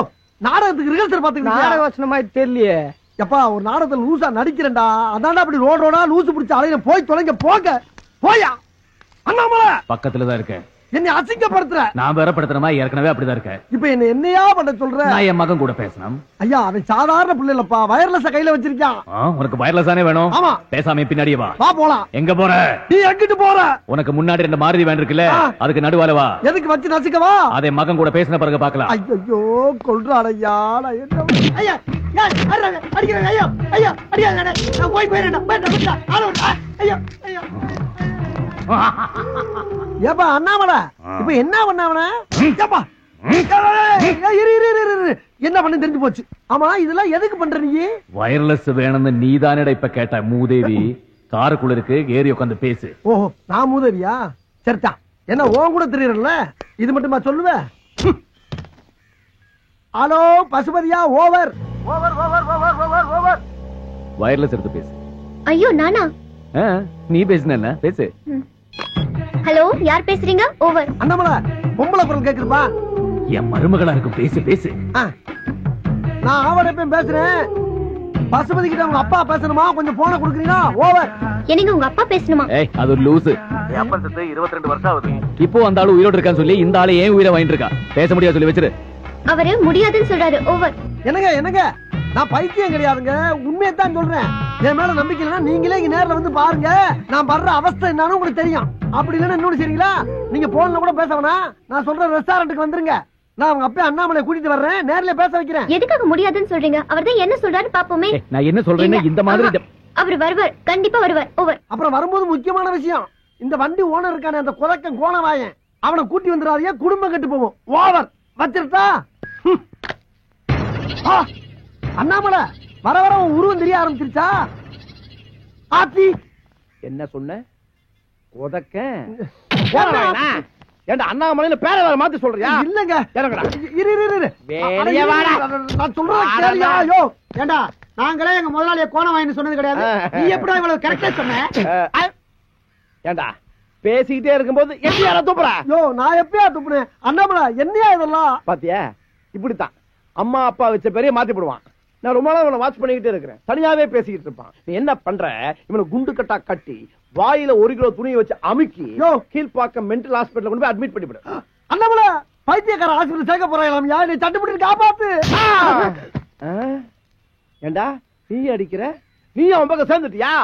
நாடகத்துக்கு ரிஹர்சல் பாத்துக்கிட்டு நாடக வசனமா தெரியலையே. எப்பா, ஒரு நாடகத்துல லூசா நடிக்கிறேன்டா. அதான்டா அப்படி ரோடா லூசு பிடிச்ச அலையில போய் தொலைங்க. போங்க போயா. அண்ணாமலை பக்கத்துலதான் இருக்கேன். என்னை அசிங்கப்படுத்துற. நான் வேற படுத்துறமா, ஏற்கனவே அப்படிதான் இருக்கேன். இப்ப என்னையா பண்ண சொல்ற? நான் என் மகன் கூட பேசணும். ஐயா, அவன் சாதாரண பிள்ளை இல்லப்பா, வயர்லெஸ் கையில வச்சிருக்கான். உனக்கு வயர்லெஸ் தானே வேணும்? ஆமா. பேசாம பின்னாடியே வா. வா போலாம். எங்க போற? நீ எங்கிட்டு போற? உனக்கு முன்னாடி 2 மாருதி வேன் இருக்குல்ல, அதுக்கு நடுவால வா. எதுக்கு வச்சு நசுக்கவா? அதை மகன் கூட பேசின பிறகு பாக்கலாம். ஐயோ, கொல்றாடையா. ஐயா, அடிக்கிறேன். ஐயா ஐயா அடிக்காத. நான் போய் போயிடுறேன். ஐயா ஐயா. ஏப்பா அண்ணாமலை, இப்ப என்ன பண்ணாவன? என்ன பண்ணு தெரிஞ்சு போச்சு. ஆமா, இதெல்லாம் எதுக்கு பண்ற நீ? வயர்லெஸ் வேணும்னு நீதானடா இப்ப கேட்ட. மூதேவி காருக்குள்ள இருக்கு, ஏறி உட்காந்து பேசு. ஓஹோ, நான் மூதேவியா? சரிதா, என்ன உன் கூட தெரியறல? இது மட்டுமா சொல்லுவ? ஹலோ பசுபதியா, over over over over over over. Wireless எடுத்து பேசு. ஐயோ நானா? நீ பேசுன பேசு. ஹலோ, யார் பேசுறீங்க? ஓவர். அண்ணாமலை, பொம்பளை குரல் கேக்குறப்பா. என் மருமகளா இருக்கும், பேசு பேசு. நான் அவரப்ப பேசுறேன். பசுபதி கிட்ட உங்க அப்பா பேசணுமா? கொஞ்சம் போன கொடுக்குறீங்களா? ஓவர். என்னங்க உங்க அப்பா பேசணுமா? ஏய், அது ஒரு லூசு. என் அப்பா செத்து 22 வருஷம் ஆகுது. இப்போ அந்த ஆளு உயிரோடு இருக்கான்னு சொல்லி இந்த ஆளு ஏன் உயிரை வாங்கிட்டு இருக்கா? பேச முடியாது சொல்லி வச்சிரு. அவரு முடியாதுன்னு சொல்றாரு. ஓவர். என்னங்க என்னங்க, நான் பைத்தியம் கிடையாதுங்க, உண்மையத்தான் சொல்றேன். என் மேல நம்பிக்கை இல்லைன்னா நீங்களே இங்க நேர்ல வந்து பாருங்க. நான் படுற அவஸ்தை என்னன்னு உங்களுக்கு தெரியும். அப்படி இல்லைன்னா இன்னொன்னு சரிங்களா, நீங்க போன்ல கூட பேச வேணாம். நான் சொல்ற ரெஸ்டாரண்ட்டுக்கு வந்துருங்க. நான் அவங்க அப்பா அண்ணாமலை கூட்டிட்டு வர்றேன், நேர்ல பேச வைக்கிறேன். எதுக்காக முடியாதுன்னு சொல்றீங்க? அவர்தான் என்ன சொல்றாரு பாப்போமே. நான் என்ன சொல்றேன்னு இந்த மாதிரி அவர் வருவார், கண்டிப்பா வருவார். ஓவர். அப்புறம் வரும்போது முக்கியமான விஷயம், இந்த வண்டி ஓனர் இருக்கானே அந்த குதக்கம் கோணவாயன், அவனை கூட்டி வந்துடாதீங்க, குடும்பம் கெட்டு போகும். ஓவர். வச்சிருட்டா? அண்ணாமலை, வர வர உன் உருவம் தெரிய ஆரம்பிச்சிருச்சா? ஆத்தி என்ன சொன்ன? உதக்க ஏண்டா அண்ணாமலையில பேரை வேற மாத்தி சொல்றியா? இல்லங்க, இறங்கடா. இரு இரு இரு. வெளிய வாடா. நான் சொல்றேன் கேளியா. யோ ஏண்டா, நாங்களே எங்க முதலாளிய கோணவாயின்னு சொன்னது கிடையாது. நீ எப்படா இவ்வளவு கரெக்டா சொன்ன? ஏண்டா பேசிக்கிட்டே இருக்கும்போது எப்படி யாரா துப்புற? யோ, நான் எப்பயா துப்புனேன்? அண்ணாமலை, என்னையா இதெல்லாம்? பாத்தியா, இப்படித்தான் அம்மா அப்பா வச்ச பேரைய மாத்தி போடுவான். நான் ரொம்ப நாள் வாட்ச் பண்ணிக்கிட்டே இருக்கிறேன், தனியாவே பேசிக்கிட்டு இருப்பான். நீ என்ன பண்ற? இவனை குண்டு கட்டா கட்டி வாயில 1 கிலோ துணியை வச்சு அமுக்கி கீழ்பாக்கம் மென்டல் ஹாஸ்பிடல்ல கொண்டு போய் அட்மிட் பண்ணிவிடு. அண்ணாமலை, பைத்தியக்கார ஹாஸ்பிடல் சேர்க்க போறாங்களாம். யார் நீ தட்டுப்பட்டு காப்பாத்து. ஏண்டா நீ அடிக்கிற? நீ அவன் பக்கம் சேர்ந்துட்டியா?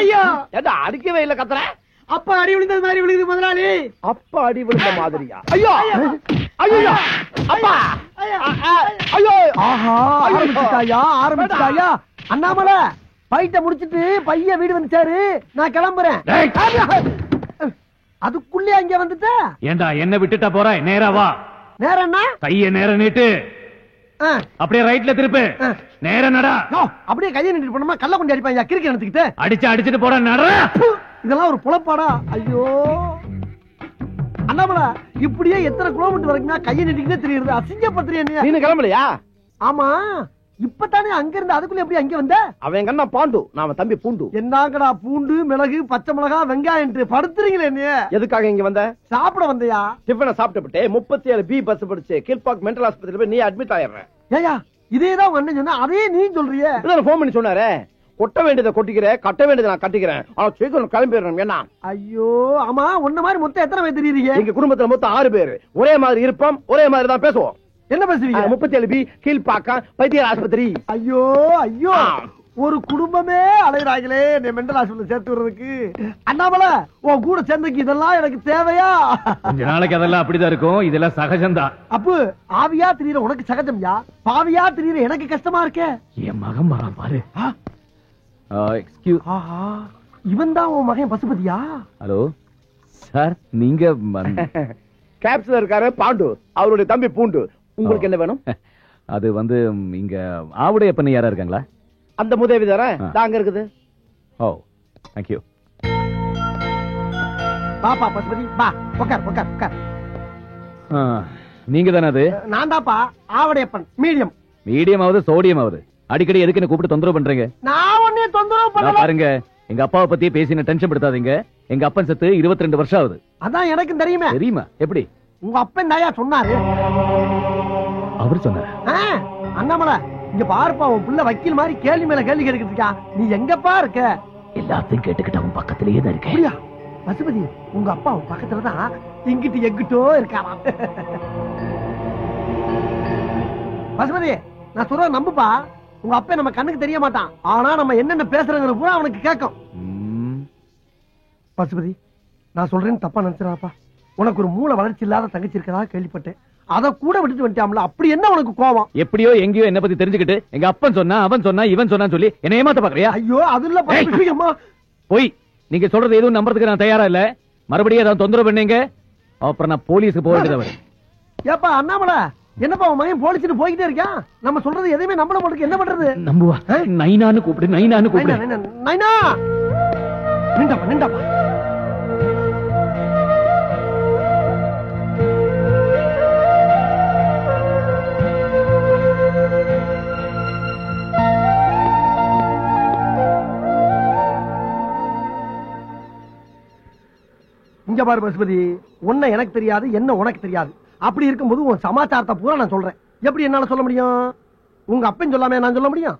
ஐயா, ஏண்டா அடிக்கவே இல்ல கத்துற? அப்பா அடி விழுந்தது மாதிரி விழுது முதலாளி. அப்பா அடி விழுந்த மாதிரியா? ஐயோ ஐயோ அப்பா ஐயோ. ஆஹா, ஆரம்பிச்சுட்டாயா ஆரம்பிச்சுட்டாயா. அண்ணாமலை, பைட்ட முடிச்சிட்டு பைய வீடு வந்துச்சாரு, நான் கிளம்புறேன். அதுக்குள்ளே அங்க வந்துட்ட. ஏண்டா என்ன விட்டுட்டா போற? நேரா வா. நேரம் என்ன? கைய நேர நீட்டு. அப்படியே ரைட்ல திருப்பு. நேர நடா. அப்படியே கையை நீட்டு போனோமா கல்ல கொண்டு அடிப்பாங்க கிறுக்கி எடுத்துக்கிட்டு. அடிச்சுட்டு போற நடா. இதெல்லாம் ஒரு புலப்பாடா? ஐயோ அண்ணாமலை, இப்படியே எத்தனை கிலோமீட்டர் வரைக்கும் கையை நீட்டிக்கிட்டே தெரியுது. அசிங்கப்படுத்துறியா நீ? நீ கிளம்பலையா? ஆமா, இப்பதானே அங்க இருந்து அதுக்குள்ள எப்படி அங்க வந்த? அவன் கண்ணா பாண்டு, நாம தம்பி பூண்டு. என்னங்கடா பூண்டு, மிளகு, பச்சை மிளகா, வெங்காயம் படுத்துறீங்களே நீ? எதுக்காக இங்க வந்த? சாப்பிட வந்தியா? டிஃபனை சாப்பிட்டு 37 பி பஸ் படிச்சு கீழ்பாக் மென்டல் ஆஸ்பத்திரி போய் நீ அட்மிட் ஆயிடுற. ஏயா இதேதான் அண்ணன் சொன்னா அதே நீ சொல்றியே? போன் பண்ணி சொன்னாரே, கொட்ட வேண்டியதை கொட்டிக்கிறேன், கட்ட வேண்டியதை நான் கட்டிக்கிறேன், ஆனா சீக்கிரம் கிளம்பிடுறேன். என்ன? ஐயோ ஆமா, உன்ன மாதிரி மொத்தம் எத்தனை பேர் தெரியுறீங்க? எங்க குடும்பத்துல மொத்தம் 6 பேர். ஒரே மாதிரி இருப்போம், ஒரே மாதிரி தான் பேசுவோம். என்ன பேசுவீங்க? 37 பி கீழ்பாக்க வைத்தியர் ஆஸ்பத்திரி. ஐயோ ஐயோ, ஒரு குடும்பமே அலைகிறாங்களே என்னை மெண்டல் ஹாஸ்பிட்டல் சேர்த்து விடுறதுக்கு. அண்ணாமலை, உன் கூட சேர்ந்துக்கு இதெல்லாம் எனக்கு தேவையா? கொஞ்ச நாளைக்கு அதெல்லாம் அப்படிதான் இருக்கும். இதெல்லாம் சகஜம்தான். அப்பு, ஆவியா திரியற உனக்கு சகஜம்யா, பாவியா திரியற எனக்கு கஷ்டமா இருக்கே. என் மகன் வரான் பாரு. இவன் தான் உன் மகன் பசுபதியா? ஹலோ சார், நீங்க கேப்ஸ்ல இருக்காரு பாண்டு, அவருடைய தம்பி பூண்டு. உங்களுக்கு என்ன வேணும்? அது வந்து இங்க ஆவுடைய பண்ணி யாரா இருக்காங்களா? அந்த முதவி தானே தாங்க இருக்குது. ஓ, தேங்க் யூ. பாப்பா பசுபதி, பா உட்கார் உட்கார் உட்கார். நீங்க தானே அது? நான் தாப்பா ஆவடையப்பன். மீடியம். மீடியம் ஆகுது சோடியம் ஆகுது. அடிக்கடி எதுக்கு என்ன கூப்பிட்டு தொந்தரவு பண்றீங்க? நான் ஒன்னே தொந்தரவு பண்ணல. பாருங்க, எங்க அப்பாவை பத்தி பேசி டென்ஷன் படுத்தாதீங்க. எங்க அப்பன் செத்து 22 வருஷம் ஆகுது. அதான் எனக்கும் தெரியுமே. தெரியுமா? எப்படி? உங்க அப்பன் தாயா சொன்னாரு. அவர் சொன்னாரு? அண்ணாமலை, இங்க பாருப்பா, உன் புள்ள வக்கீல் மாதிரி கேள்வி மேல கேள்வி கேட்கிட்டு. நீ எங்கப்பா இருக்க? எல்லாத்தையும் கேட்டுக்கிட்டு அவன் பக்கத்திலேயே தான் இருக்கேன். பசுபதி, உங்க அப்பா உன் பக்கத்துலதான் இங்கிட்டு எங்கிட்டோ இருக்காராம். பசுபதி, நான் சொல்ற நம்புப்பா. உங்க அப்பா நம்ம கண்ணுக்கு தெரிய மாட்டான், ஆனா நம்ம என்னென்ன பேசுறங்கிற பூரா அவனுக்கு கேட்கும். பசுபதி, நான் சொல்றேன்னு தப்பா நினைச்சிடாப்பா. உனக்கு ஒரு மூளை வளர்ச்சி இல்லாத தங்கச்சி இருக்கதா கேள்விப்பட்டேன். அத கூட விட்டுட்டு வந்துட்டாம்ல, அப்படி என்ன உனக்கு கோவம்? எப்படியோ எங்கேயோ என்ன பத்தி தெரிஞ்சுக்கிட்டு எங்க அப்பன் சொன்னா, அவன் சொன்னா, இவன் சொன்னா சொல்லி என்ன ஏமாத்த பாக்குறியா? ஐயோ, அது இல்ல போய் நீங்க சொல்றது எதுவும் நம்புறதுக்கு நான் தயாரா இல்ல. மறுபடியும் ஏதாவது தொந்தரவு பண்ணீங்க, அப்புறம் நான் போலீஸ்க்கு போக வேண்டியது. ஏப்பா அண்ணாமலை, என்னப்பா உன் மகன் போலீஸ்னு போய்கிட்டே இருக்கான். நம்ம சொல்றது எதையுமே நம்பல மாட்டேங்க. என்ன பண்றது? நம்புவா? நைனான்னு கூப்பிடு, நைனான்னு கூப்பிடு. நைனா, நிண்டாப்பா நிண்டாப்பா. இங்க பாரு பசுபதி, உன்ன எனக்கு தெரியாது, என்ன உனக்கு தெரியாது. அப்படி இருக்கும்போது உன் சமாச்சாரத்தை பூரா நான் சொல்றேன். எப்படி என்னால சொல்ல முடியும்? உங்க அப்பன் சொல்லாம நான் சொல்ல முடியும்?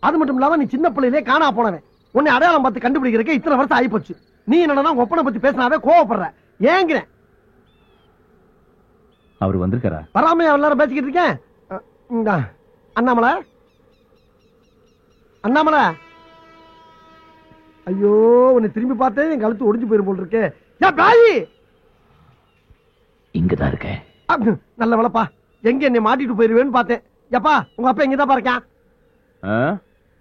அது மட்டும் இல்லாம நீ சின்ன பிள்ளையிலே காணா போனவன். உன்னை அடையாளம் பார்த்து கண்டுபிடிக்கிறதுக்கு இத்தனை வருஷம் ஆகி போச்சு. நீ என்னன்னா ஒப்பனை பத்தி பேசினாவே கோவப்படுற. ஏங்கிறேன். அவர் வந்திருக்காரா? வராம எல்லாரும் பேசிக்கிட்டு இருக்கேன். அண்ணாமலை, அண்ணாமலை, ஐயோ, உன்னை திரும்பி பார்த்தேன் என் கழுத்து ஒடிஞ்சு போயிரும் போல் இருக்கே. இங்கதான் இருக்கேன். நல்ல வளப்பா, எங்க என்னை மாட்டிட்டு போயிருவேன்னு பார்த்தேன். எப்பா, உங்க அப்பா எங்கதான் பாருக்கான்?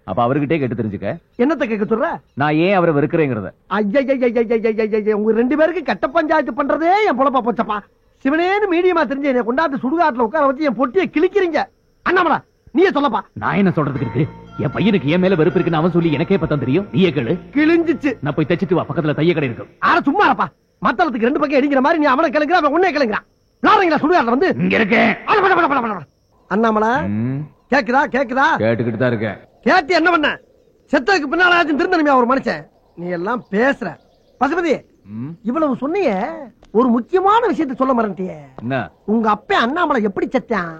அப்ப அவர்கிட்டே கேட்டு தெரிஞ்சுக்க. என்னத்தை கேட்க சொல்ற? நான் ஏன் அவரை வெறுக்கிறேங்கிறத. ஐயா, உங்க 2 பேருக்கு கட்ட பஞ்சாயத்து பண்றதே என் பொழப்பா போச்சப்பா. சிவனேன்னு மீடியமா தெரிஞ்ச என்னை கொண்டாந்து சுடுகாட்டுல உட்கார வச்சு என் பொட்டியை கிழிக்கிறீங்க. அண்ணாமலா, நீயே சொல்லப்பா. நான் என்ன சொல்றதுக்கு இருக்கு? என் பையனுக்கு என் மேல வெறுப்பு இருக்குன்னு அவன் சொல்லி எனக்கே பத்தம் தெரியும். நீயே கேளு. கிழிஞ்சிச்சு. நான் போய் தச்சிட்டு வா, பக்கத்துல தைய கடை இருக்கும். ஆனா சும்மா இருப்பா. மத்தளத்துக்கு 2 பக்கம் அடிக்கிற மாதிரி நீ அவனை கிளங்குற, அவன் உன்னை கிளங்குறான். விளாடுறீங்களா சுடுகாட்டுல வந்து? இங்க இருக்கேன். அண்ணாமலா, கேக்குதா? கேக்குதா? கேட்டுக்கிட்டு தான் இருக்கேன். கேட்டு என்ன பண்ண? செத்ததுக்கு பின்னால திருந்தனுமே ஒரு மனுஷன். நீ எல்லாம் பேசுற. பசுபதி, இவ்வளவு சொன்னியே, ஒரு முக்கியமான விஷயத்தை சொல்ல மறந்துட்டியே. என்ன? உங்க அப்பா அண்ணாமலை எப்படி செத்தான்?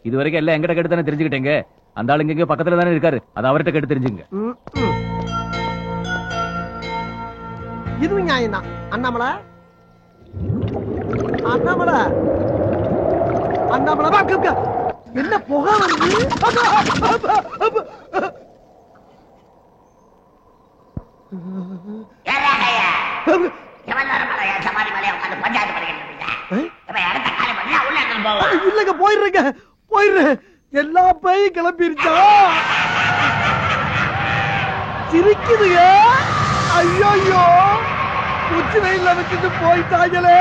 இது வரைக்கும் எல்லாம் எங்கிட்ட கேட்டு தானே தெரிஞ்சுக்கிட்டேங்க. அந்த ஆளுங்க இங்க பக்கத்துல தானே இருக்காரு, அது அவர்கிட்ட கேட்டு தெரிஞ்சுங்க. இதுவும் நியாயம் தான். அண்ணாமலை, அண்ணாமலை, அண்ணாமலை, என்ன புகை வருது? இல்லங்க, போயிடுறேங்க, போயிடுறேன். எல்லா பையும் கிளம்பிருச்சா? சிரிக்குதுங்க. ஐயோ, உச்சி வெயில வச்சுட்டு போயிட்டாங்களே.